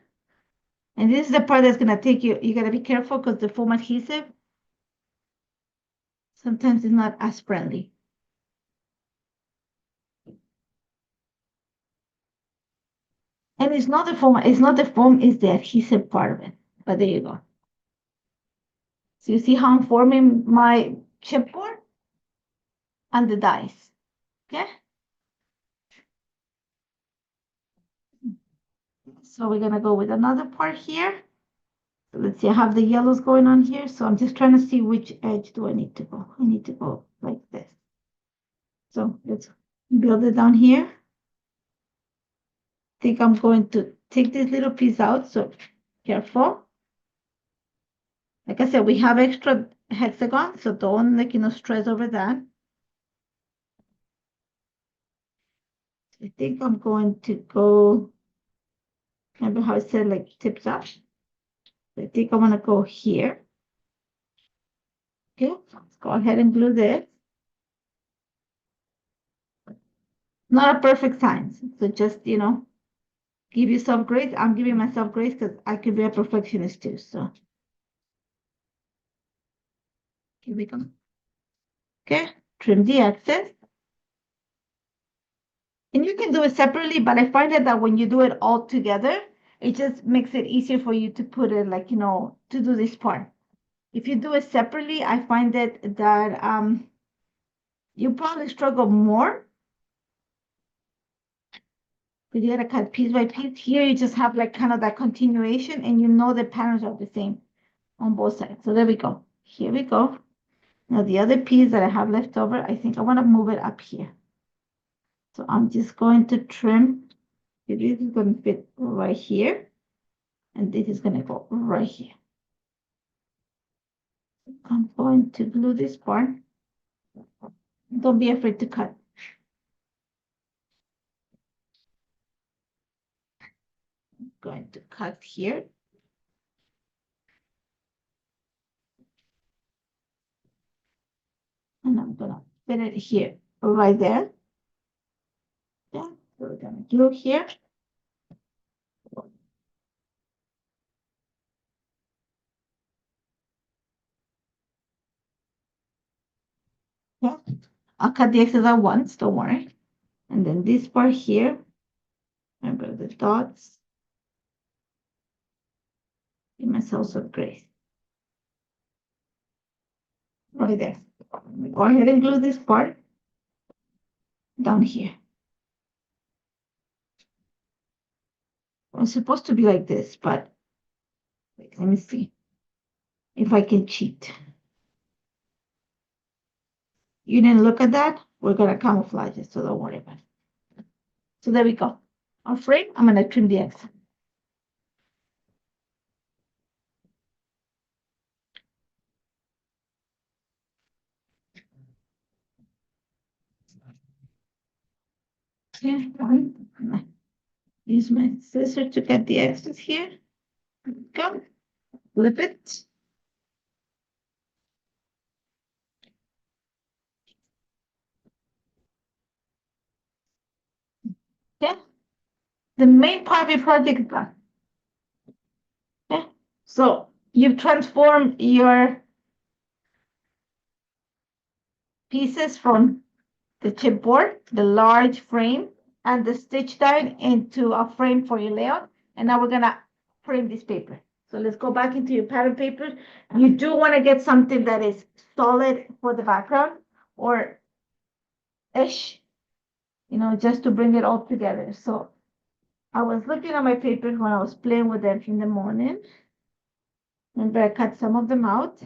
And this is the part that's gonna take you gotta be careful because the foam adhesive sometimes is not as friendly. And it's not the foam, it's the adhesive part of it. But there you go. So you see how I'm forming my chipboard and the dies. Okay? So we're gonna go with another part here. So let's see, I have the yellows going on here. So I'm just trying to see which edge do I need to go. I need to go like this. So let's build it down here. I think I'm going to take this little piece out. So careful. Like I said, we have extra hexagons, so don't stress over that. I think I'm going to go, remember how I said like tips up? I think I'm gonna go here. Okay, let's go ahead and glue this. Not a perfect science, so just give yourself grace. I'm giving myself grace because I could be a perfectionist too. So here we go. Okay, trim the excess. And you can do it separately, but I find that when you do it all together, it just makes it easier for you to put it like, to do this part. If you do it separately, I find that you probably struggle more because you gotta cut piece by piece. Here you just have like kind of that continuation and the patterns are the same on both sides. So there we go. Here we go. Now the other piece that I have left over, I think I want to move it up here. So I'm just going to trim. This is going to fit right here. And this is going to go right here. I'm going to glue this part. Don't be afraid to cut. I'm going to cut here. And I'm going to fit it here, right there. Yeah, so we're going to glue here. Yeah, I'll cut the excess out once, don't worry. And then this part here, remember the dots. Give myself some grace. Right there. Go ahead and glue this part down here. It's supposed to be like this, but wait, let me see if I can cheat. You didn't look at that? We're gonna camouflage it, so don't worry about it. So there we go. Our frame, I'm gonna trim the excess. Yeah, use my scissors to cut the excess here. Go, flip it. Yeah, the main part of your project is done. Yeah, so you've transformed your pieces from the chipboard, the large frame, and the stitch down into a frame for your layout. And now we're gonna frame this paper. So let's go back into your pattern paper. You do want to get something that is solid for the background or ish, just to bring it all together. So I was looking at my papers when I was playing with them in the morning. Remember, I cut some of them out.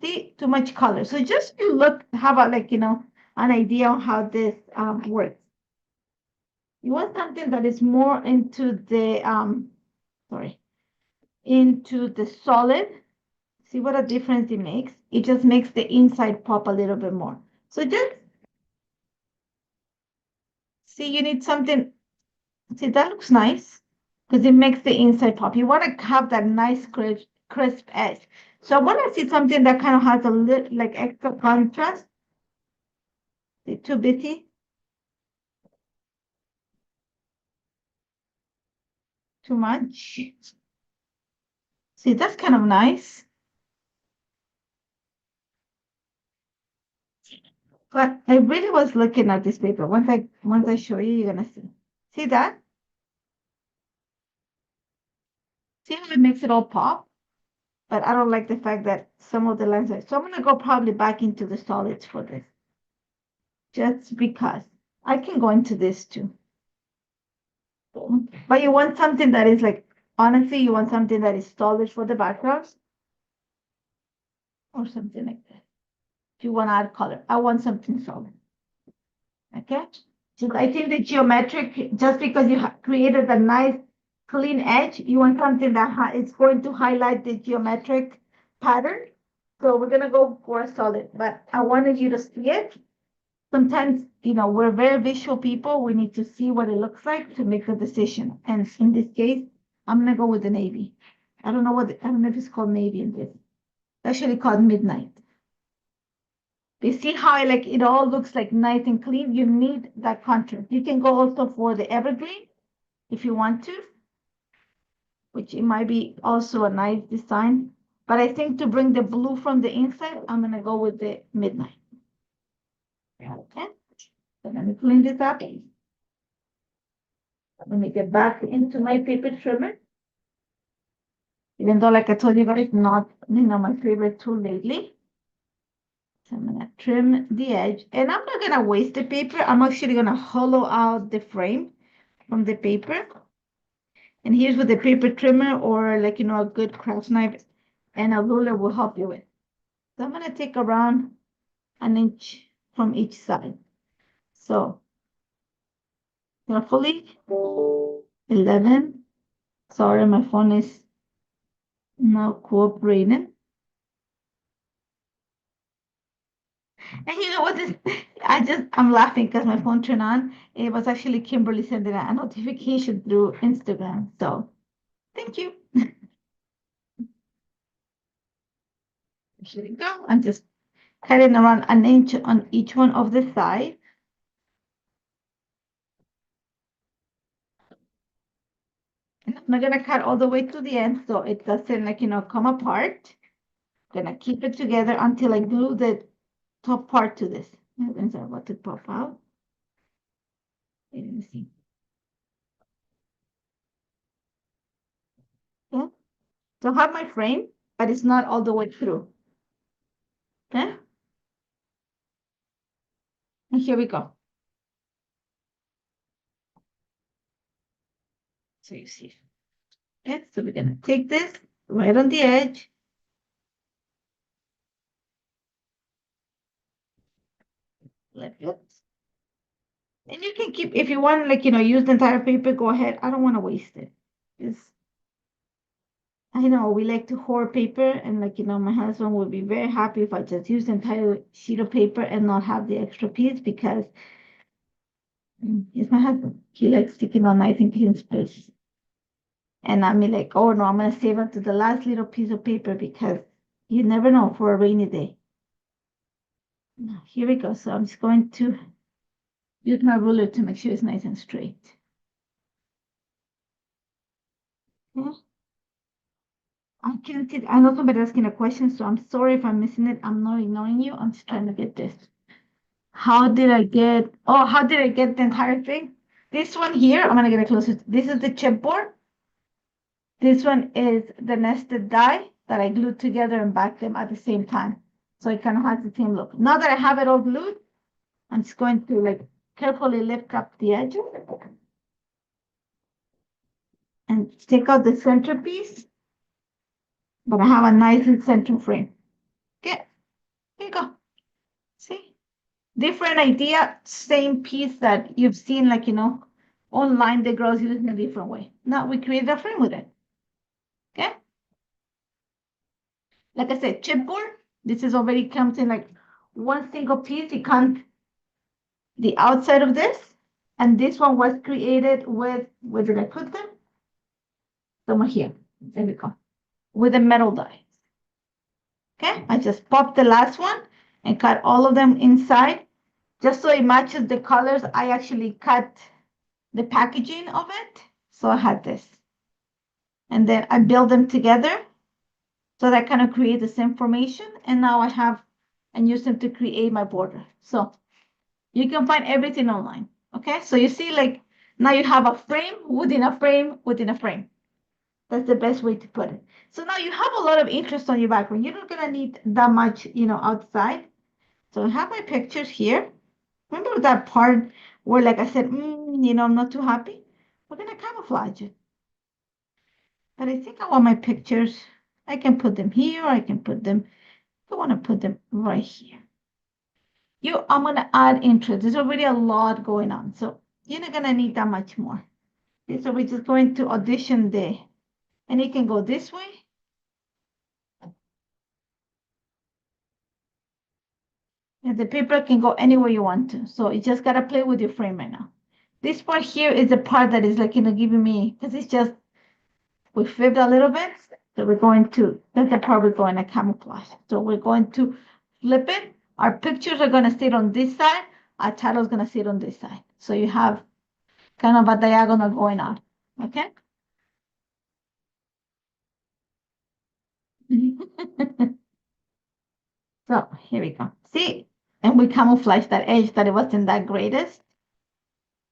See, too much color. So just to look, how about like, an idea on how this works. You want something that is more into the into the solid. See what a difference it makes? It just makes the inside pop a little bit more. So just see, you need something. See, that looks nice because it makes the inside pop. You want to have that nice crisp edge. So I want to see something that kind of has a little like extra contrast. See, too bitty. Too much. See, that's kind of nice. But I really was looking at this paper. Once I show you, you're gonna see. See that? See how it makes it all pop? But I don't like the fact that some of the lines are. So I'm gonna go probably back into the solids for this. Just because. I can go into this too. But you want something that is like, honestly, you want something that is solid for the background or something like that. If you want to add color, I want something solid. Okay? So I think the geometric, just because you created a nice clean edge, you want something that is going to highlight the geometric pattern. So we're gonna go for a solid, but I wanted you to see it. Sometimes, we're very visual people. We need to see what it looks like to make a decision. And in this case, I'm gonna go with the navy. I don't know if it's called navy in this. It's actually called midnight. You see how it all looks like nice and clean? You need that contrast. You can go also for the evergreen if you want to, which it might be also a nice design. But I think to bring the blue from the inside, I'm gonna go with the midnight. Okay, so let me clean this up. Let me get back into my paper trimmer. Even though, like I told you guys, not my favorite tool lately. So I'm gonna trim the edge, and I'm not gonna waste the paper. I'm actually gonna hollow out the frame from the paper. And here's what the paper trimmer or like a good craft knife and a ruler will help you with. So I'm gonna take around an inch from each side. So carefully, 11. Sorry, my phone is not cooperating. And you know what? I'm laughing because my phone turned on. It was actually Kimberly sending a notification through Instagram. So thank you. Here we go. I'm just cutting around an inch on each one of the sides. And I'm not gonna cut all the way to the end so it doesn't come apart. Gonna keep it together until I glue the top part to this. And so about to pop out. Let me see. Yeah. So I have my frame, but it's not all the way through. Okay. And here we go. So you see. Okay. So we're gonna take this right on the edge. Flip it. And you can keep if you want, use the entire paper, go ahead. I don't want to waste it. It's I know we like to hoard paper, and my husband would be very happy if I just use the entire sheet of paper and not have the extra piece because he's my husband. He likes sticking on nice and clean space. And I mean, like, oh no, I'm gonna save up to the last little piece of paper because you never know for a rainy day. Now, here we go. So I'm just going to use my ruler to make sure it's nice and straight. Yeah. I can't see. I know somebody asking a question, so I'm sorry if I'm missing it. I'm not ignoring you. I'm just trying to get this. How did I get the entire thing? This one here, I'm gonna get it closer. This is the chipboard. This one is the nested die that I glued together and backed them at the same time. So it kind of has the same look. Now that I have it all glued, I'm just going to carefully lift up the edges and take out the centerpiece. But I have a nice center frame. Okay, here you go. See? Different idea, same piece that you've seen, online, the girls use in a different way. Now we create a frame with it. Okay? Like I said, chipboard, this is already comes in one single piece. It comes the outside of this. And this one was created with, where did I put them? Somewhere here. There we go. With a metal die. Okay? I just popped the last one and cut all of them inside. Just so it matches the colors, I actually cut the packaging of it. So I had this. And then I build them together. So that kind of create the same formation. And now I have and use them to create my border. So you can find everything online. Okay. So you see, now you have a frame within a frame within a frame. That's the best way to put it. So now you have a lot of interest on your background. You're not gonna need that much, outside. So I have my pictures here. Remember that part where, like I said, I'm not too happy? We're gonna camouflage it. But I think I want my pictures. I can put them here. I can put them, I want to put them right here. I'm gonna add interest. There's already a lot going on. So you're not gonna need that much more. Okay, so we're just going to audition there. And it can go this way. And the paper can go anywhere you want to. So you just gotta play with your frame right now. This part here is the part that is giving me, because it's just, we flipped a little bit. So that's the part we're going to camouflage. So we're going to flip it. Our pictures are going to sit on this side. Our title is going to sit on this side. So you have kind of a diagonal going on. Okay. So here we go. See, and we camouflage that edge that it wasn't that greatest.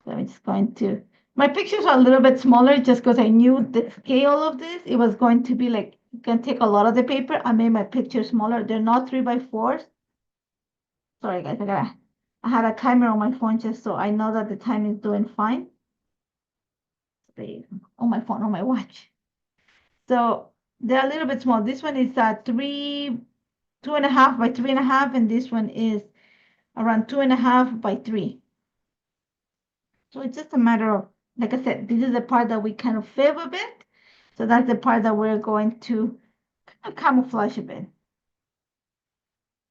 So I'm just going to My pictures are a little bit smaller just because I knew the scale of this. It was going to be like, it can take a lot of the paper. I made my pictures smaller. They're not 3x4s. Sorry, guys, I had a timer on my phone just so I know that the time is doing fine. On my phone, on my watch. So they're a little bit small. This one is 2.5 by 3.5, and this one is around 2.5 by 3. So it's just a matter of, like I said, this is the part that we kind of favor a bit. So that's the part that we're going to camouflage a bit.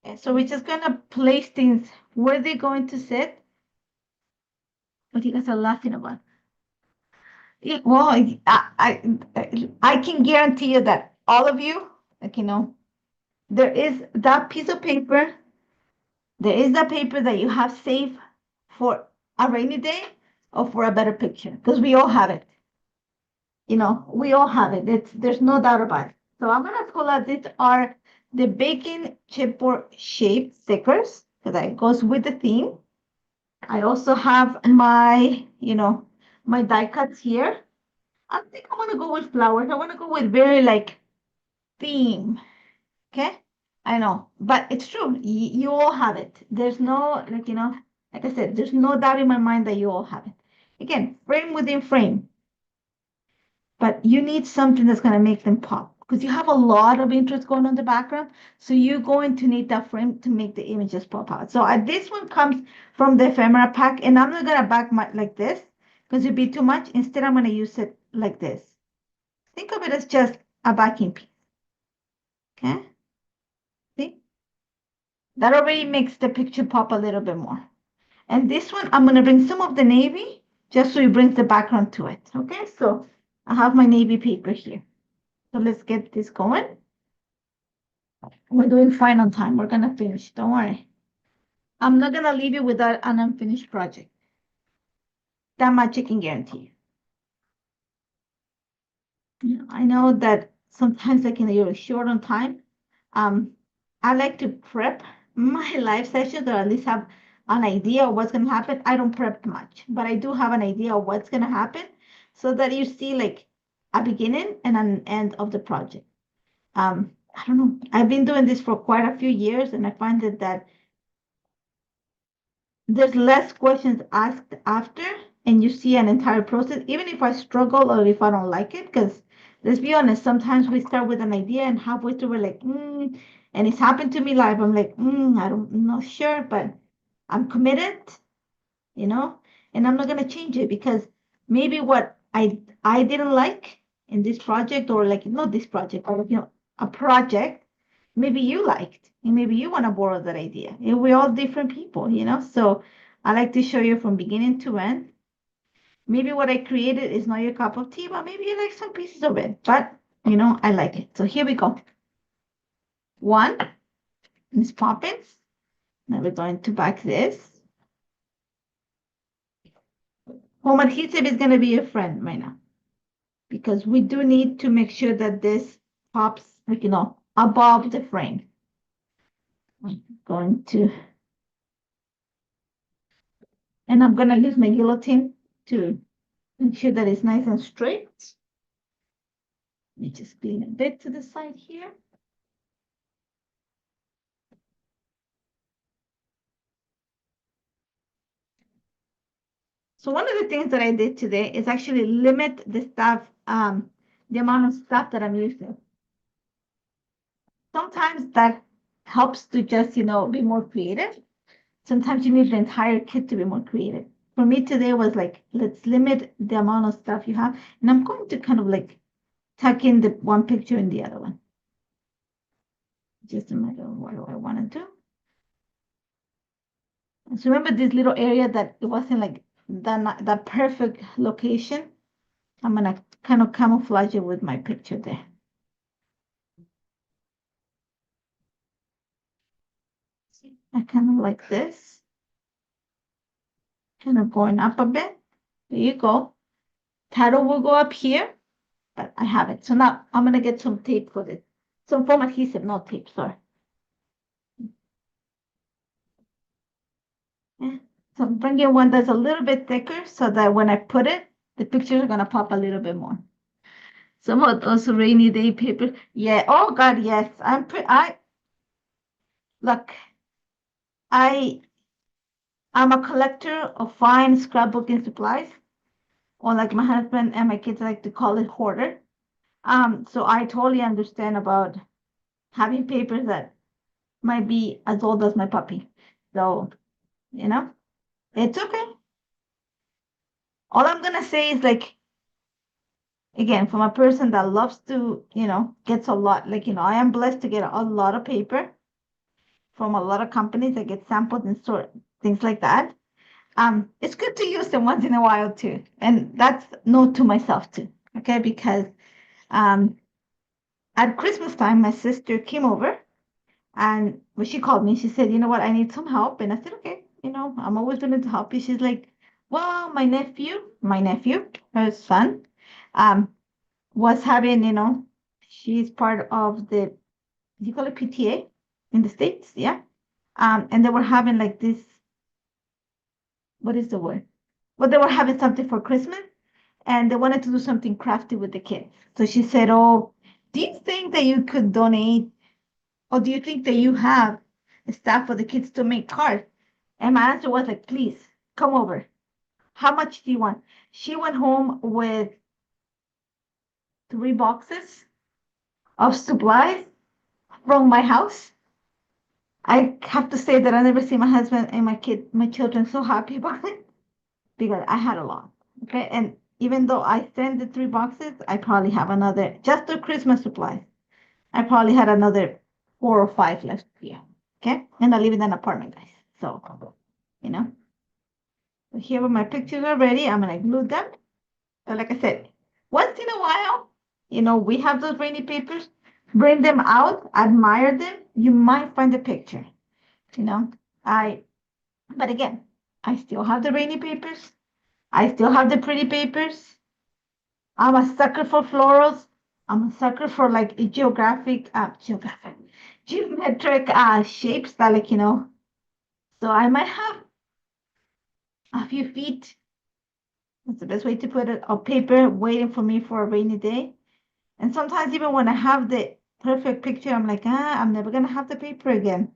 And so we're just gonna place things where they're going to sit. What you guys are laughing about? Yeah, well, I can guarantee you that all of you, like there is that piece of paper, there is that paper that you have saved for a rainy day or for a better picture, because we all have it. We all have it. There's no doubt about it. So I'm gonna pull out, these are the baking chipboard shaped stickers because that goes with the theme. I also have my die cuts here. I think I want to go with flowers. I want to go with very like theme. Okay. I know, but it's true. You all have it. There's no, like I said, there's no doubt in my mind that you all have it. Again, frame within frame, but you need something that's going to make them pop because you have a lot of interest going on in the background. So you're going to need that frame to make the images pop out. So this one comes from the ephemera pack, and I'm not going to back my like this because it'd be too much. Instead, I'm going to use it like this. Think of it as just a backing piece. Okay. See? That already makes the picture pop a little bit more. And this one, I'm going to bring some of the navy just so it brings the background to it. Okay, so I have my navy paper here. So let's get this going. We're doing fine on time. We're going to finish. Don't worry. I'm not going to leave you without an unfinished project. That much I can guarantee you. I know that sometimes you're short on time. I like to prep my live sessions or at least have an idea of what's going to happen. I don't prep much, but I do have an idea of what's going to happen so that you see like a beginning and an end of the project. I don't know. I've been doing this for quite a few years, and I find that there's less questions asked after, and you see an entire process, even if I struggle or if I don't like it, because let's be honest, sometimes we start with an idea and halfway through we're like, and it's happened to me live. I'm like, I'm not sure, but I'm committed, and I'm not gonna change it because maybe what I didn't like in this project or like not this project, or a project maybe you liked and maybe you want to borrow that idea. And we're all different people, so I like to show you from beginning to end. Maybe what I created is not your cup of tea, but maybe you like some pieces of it, but I like it. So here we go. One is poppins. Now we're going to back this. Home adhesive is going to be a friend right now because we do need to make sure that this pops, above the frame. I'm going to, and I'm going to use my guillotine to make sure that it's nice and straight. Let me just clean a bit to the side here. So one of the things that I did today is actually limit the stuff, the amount of stuff that I'm using. Sometimes that helps to just, be more creative. Sometimes you need the entire kit to be more creative. For me today was like, let's limit the amount of stuff you have. And I'm going to kind of like tuck in the one picture in the other one. Just a matter of what do I want to do. So remember this little area that it wasn't like that perfect location. I'm gonna kind of camouflage it with my picture there. I kind of like this. Kind of going up a bit. There you go. Title will go up here, but I have it. So now I'm gonna get some tape for this. Some foam adhesive, not tape, sorry. Yeah. So I'm bringing one that's a little bit thicker so that when I put it, the pictures are gonna pop a little bit more. Some of those rainy day papers. Yeah. Oh God, yes. I look. I I'm a collector of fine scrapbooking supplies, or like my husband and my kids like to call it hoarder. So I totally understand about having papers that might be as old as my puppy. So, you know, it's okay. All I'm gonna say is like, again, from a person that loves to, gets a lot, like, I am blessed to get a lot of paper from a lot of companies that get sampled and sort things like that. It's good to use them once in a while too. And that's note to myself too. Okay, because um at Christmas time my sister came over and when she called me, she said, you know what, I need some help. And I said, okay, I'm always willing to help you. She's like, well, my nephew, her son, um, was having, she's part of the, you call it PTA in the States, yeah. And they were having like this, what is the word? Well, they were having something for Christmas and they wanted to do something crafty with the kids. So she said, oh, do you think that you could donate, or do you think that you have staff for the kids to make cards? And my answer was like, please come over. How much do you want? She went home with 3 boxes of supplies from my house. I have to say that I never see my husband and my children so happy about it because I had a lot. Okay. And even though I sent the 3 boxes, I probably have another, just the Christmas supplies. I probably had another 4 or 5 left here. Okay. And I live in an apartment, guys. So, you know, so here are my pictures already. I'm going to glue them. So like I said, once in a while, we have those rainy papers, bring them out, admire them. You might find a picture, you know. I, but again, I still have the rainy papers. I still have the pretty papers. I'm a sucker for florals. I'm a sucker for like geometric shapes that like, so I might have a few feet. That's the best way to put it, of paper waiting for me for a rainy day. And sometimes even when I have the perfect picture, I'm like, I'm never gonna have the paper again,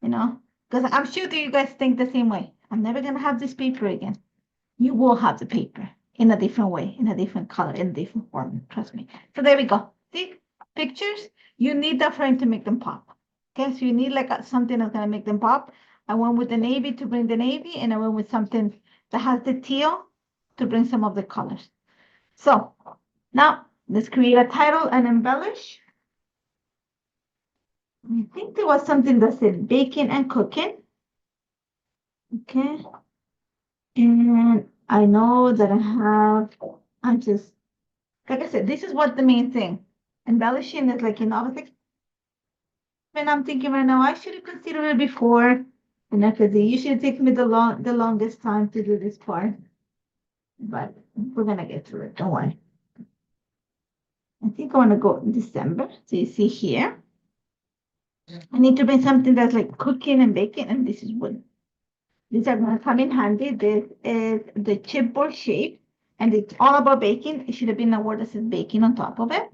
you know? Because I'm sure that you guys think the same way. I'm never gonna have this paper again. You will have the paper in a different way, in a different color, in a different form. Trust me. So there we go. See, pictures, you need that frame to make them pop. Okay, so you need like something that's gonna make them pop. I went with the navy to bring the navy, and I went with something that has the teal to bring some of the colors. So now let's create a title and embellish. I think there was something that said baking and cooking. Okay. And I know that I'm just, like I said, this is what the main thing. Embellishing is like, I was like, when I'm thinking right now, I should have considered it before. Because it usually takes me the longest time to do this part. But we're gonna get through it, don't worry. I think I want to go in December. So you see here, I need to bring something that's like cooking and baking, and this is what these are going to come in handy. This is the chipboard shape, and it's all about baking. It should have been a word that says baking on top of it.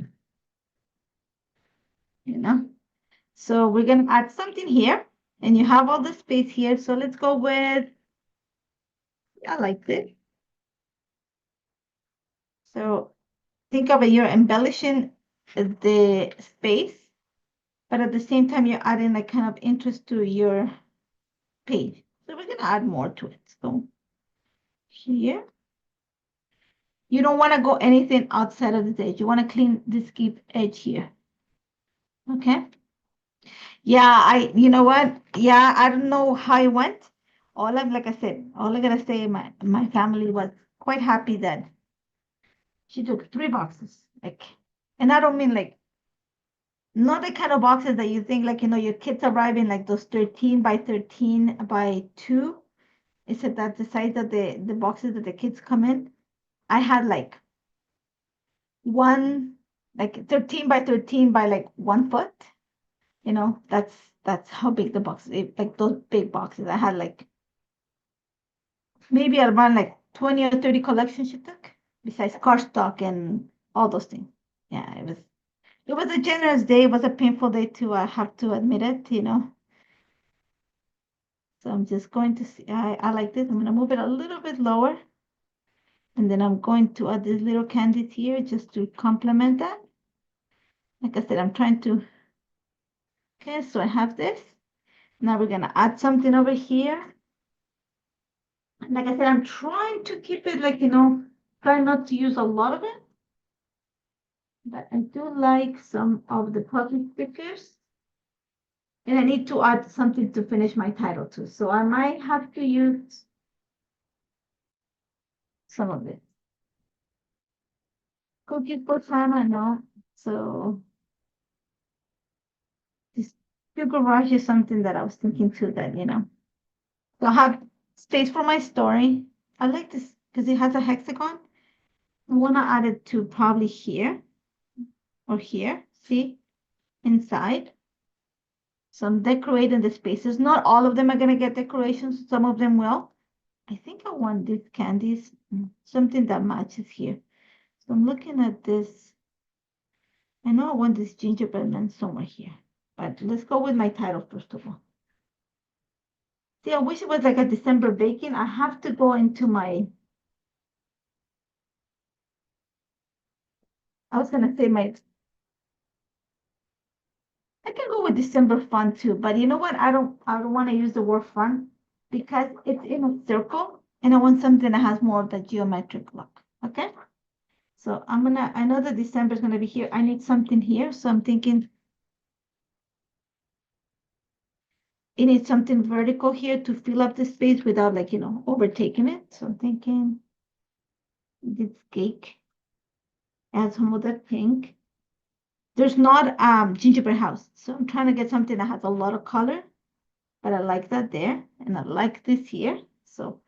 So we're going to add something here, and you have all the space here. So let's go with, I like this. So think of it, you're embellishing the space, but at the same time, you're adding like kind of interest to your page. So we're going to add more to it. So here. You don't want to go anything outside of this edge. You want to clean this keep edge here. Okay. Yeah, you know what? Yeah, I don't know how it went. Like I said, all I gotta say, my family was quite happy that she took 3 boxes. Like, and I don't mean like, not the kind of boxes that you think like, your kids arrive in like those 13 by 13 by 2. Except that's the size of the boxes that the kids come in. I had like one, like 13 by 13 by like 1 foot. That's how big the box is. Like those big boxes. I had like maybe around like 20 or 30 collections she took. besides cardstock and all those things. Yeah, it was a generous day. It was a painful day too. I have to admit it. So I'm just going to see. I like this. I'm gonna move it a little bit lower, and then I'm going to add these little candies here just to complement that. Like I said, I'm trying to. Okay, so I have this. Now we're gonna add something over here. Like I said, I'm trying to keep it like, try not to use a lot of it. But I do like some of the puppy stickers. And I need to add something to finish my title too. So I might have to use some of it. Cookies for Santa, no. So this sugar rush is something that I was thinking too that. So I have space for my story. I like this because it has a hexagon. I want to add it to probably here or here. See, inside. So I'm decorating the spaces. Not all of them are gonna get decorations. Some of them will. I think I want these candies, something that matches here. So I'm looking at this. I know I want this gingerbread man somewhere here, but let's go with my title first of all. See, I wish it was like a December baking. I have to go into I was gonna say I can go with December fun too, but you know what? I don't want to use the word fun because it's in a circle and I want something that has more of the geometric look. Okay. So I know that December is gonna be here. I need something here. So I'm thinking it needs something vertical here to fill up the space without like, overtaking it. So I'm thinking this cake add some of that pink. There's not gingerbread house. So I'm trying to get something that has a lot of color, but I like that there. And I like this here. So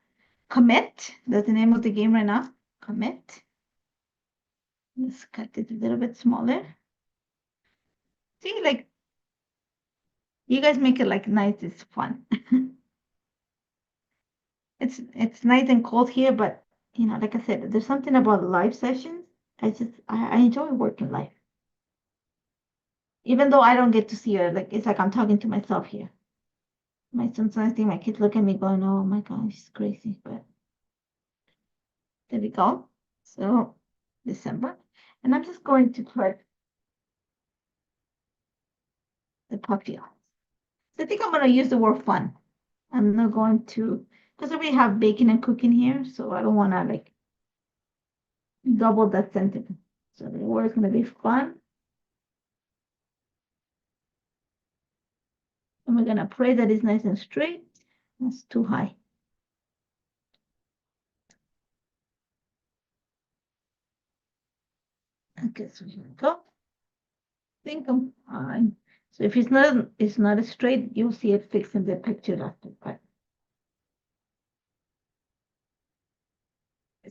commit, that's the name of the game right now. Commit. Let's cut it a little bit smaller. See, like you guys make it like nice, it's fun. It's nice and cold here, but like I said, there's something about live sessions. I enjoy working live. Even though I don't get to see her, like it's like I'm talking to myself here. Sometimes I think my kids look at me going, "Oh my gosh, she's crazy." But there we go. So December, and I'm just going to put the puppy on. So I think I'm gonna use the word fun. I'm not going to because we have baking and cooking here, so I don't want to like double that sentence. So the word is gonna be fun. And we're gonna pray that it's nice and straight. That's too high. Okay, so here we go. I think I'm fine. So if it's not straight, you'll see it fixing the picture after. But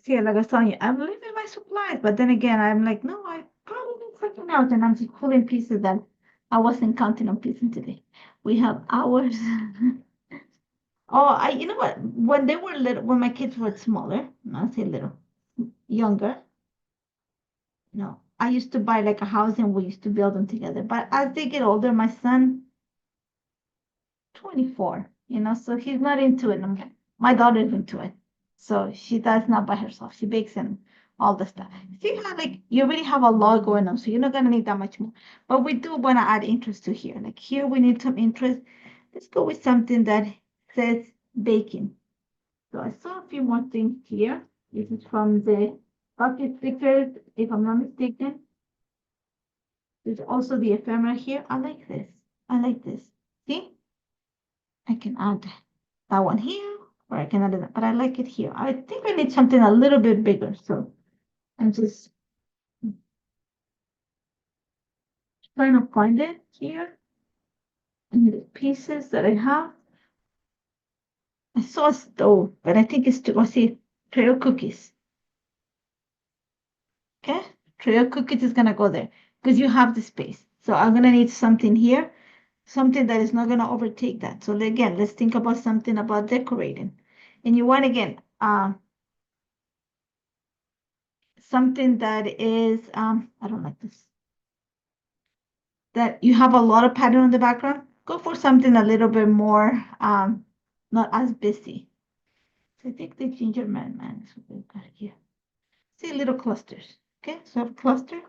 see, like I was telling you, I'm leaving my supplies, but then again, I'm like, no, I probably need something else, and I'm just pulling pieces that I wasn't counting on piecing today. We have hours. Oh, you know what? When they were little, when my kids were smaller, not say little, younger, no, I used to buy like a house and we used to build them together. But as they get older, my son, 24, so he's not into it. My daughter's into it. So she does not by herself. She bakes and all the stuff. See how like you already have a lot going on, so you're not gonna need that much more. But we do want to add interest to here. Like here we need some interest. Let's go with something that says baking. So I saw a few more things here. This is from the bucket stickers, if I'm not mistaken. There's also the ephemera here. I like this. I like this. See? I can add that one here, or I can add it, but I like it here. I think I need something a little bit bigger. So I'm just trying to find it here. And the pieces that I have. I saw a stove, but I think it's too, I see trail cookies. Okay, trail cookies is gonna go there because you have the space. So I'm gonna need something here, something that is not gonna overtake that. So again, let's think about something about decorating. And you want again, something that is, I don't like this, that you have a lot of pattern on the background, go for something a little bit more, not as busy. So I think the ginger man is what we've got here. See little clusters. Okay, so I have a cluster.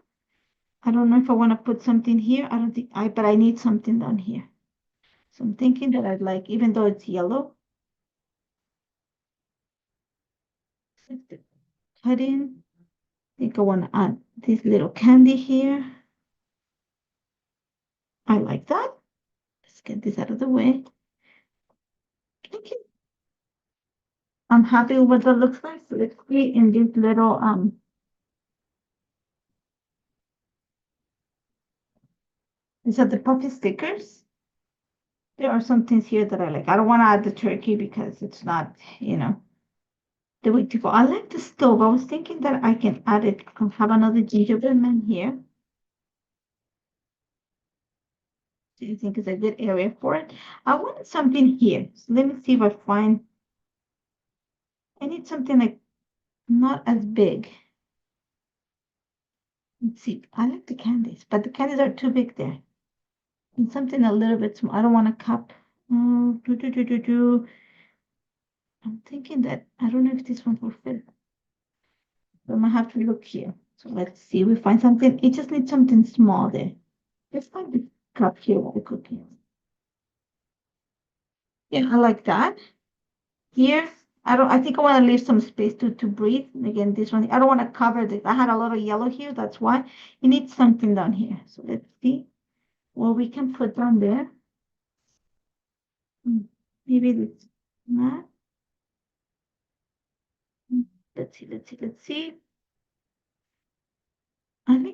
I don't know if I want to put something here. I don't think but I need something down here. So I'm thinking that I'd like, even though it's yellow, cut in. I think I want to add this little candy here. I like that. Let's get this out of the way. Okay. I'm happy with what that looks like. So let's see in this little these are the puffy stickers. There are some things here that I like. I don't want to add the turkey because it's not, the way to go. I like the stove. I was thinking that I can add it. I have another gingerbread man here. Do you think it's a good area for it? I wanted something here. So let me see if I find. I need something like not as big. Let's see. I like the candies, but the candies are too big there. And something a little bit small. I don't want a cup. I'm thinking that I don't know if this one will fit. So I'm gonna have to look here. So let's see. We find something. It just needs something small there. Let's find the cup here with the cookies. Yeah, I like that. Here, I think I want to leave some space to breathe. Again, this one, I don't want to cover this. I had a lot of yellow here, that's why. You need something down here. So let's see what we can put down there. Maybe it's not. Let's see. I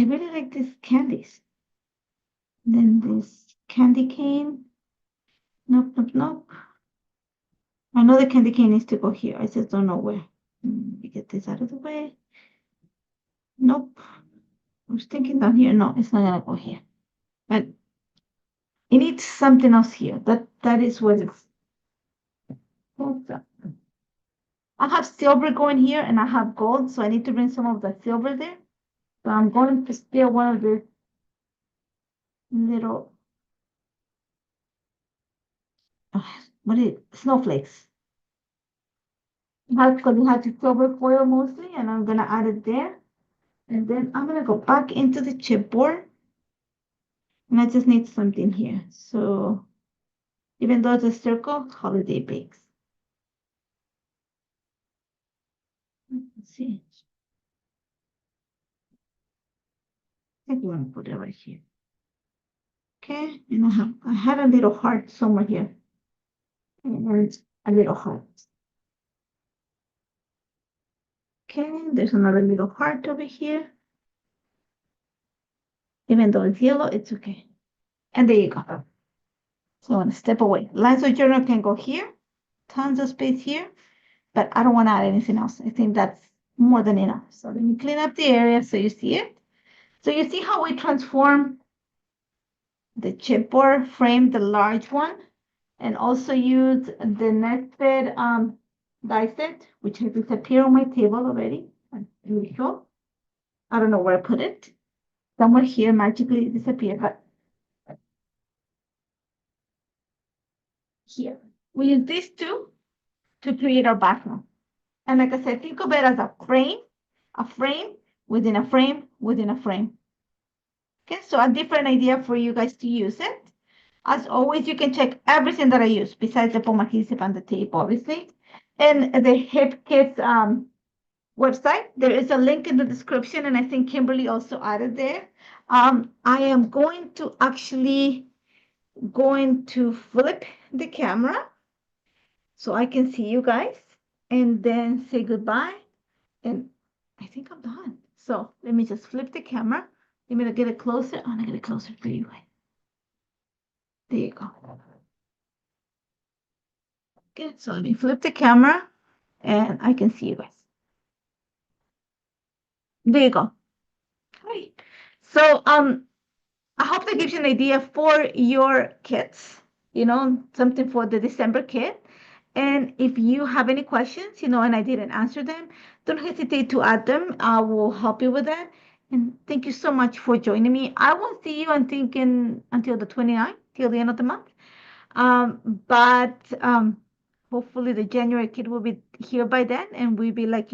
really like these candies. Then this candy cane. Nope. I know the candy cane needs to go here. I just don't know where. Let me get this out of the way. Nope. I was thinking down here. No, it's not gonna go here. But it needs something else here. That is what it's. I have silver going here and I have gold, so I need to bring some of the silver there. So I'm going to steal one of the little what is it? Snowflakes. Because it had the silver foil mostly, and I'm gonna add it there. And then I'm gonna go back into the chipboard. And I just need something here. So even though it's a circle, holiday bakes. Let's see. I think we want to put it right here. Okay, and I had a little heart somewhere here. And a little heart. Okay, there's another little heart over here. Even though it's yellow, it's okay. And there you go. So I'm gonna step away. Lines of journal can go here. Tons of space here. But I don't want to add anything else. I think that's more than enough. So let me clean up the area so you see it. So you see how we transform the chipboard frame, the large one, and also use the nested die set, which has disappeared on my table already. Usual. I don't know where I put it. Somewhere here magically disappeared, but here. We use these two to create our background. And like I said, think of it as a frame within a frame within a frame. Okay, so a different idea for you guys to use it. As always, you can check everything that I use besides the Poma adhesive and the tape, obviously. And the Hip Kits website, there is a link in the description, and I think Kimberly also added there. I am going to flip the camera so I can see you guys and then say goodbye. And I think I'm done. So let me just flip the camera. Let me get it closer. I'm gonna get it closer for you guys. There you go. Okay, so let me flip the camera and I can see you guys. There you go. Hi. So I hope that gives you an idea for your kits, something for the December kit. And if you have any questions, and I didn't answer them, don't hesitate to add them. I will help you with that. And thank you so much for joining me. I won't see you until the 29th, till the end of the month. But hopefully the January kit will be here by then, and we'll be like,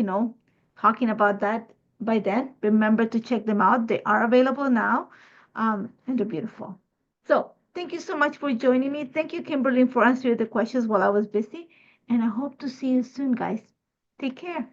talking about that by then. Remember to check them out. They are available now, and they're beautiful. So thank you so much for joining me. Thank you, Kimberly, for answering the questions while I was busy, and I hope to see you soon, guys. Take care.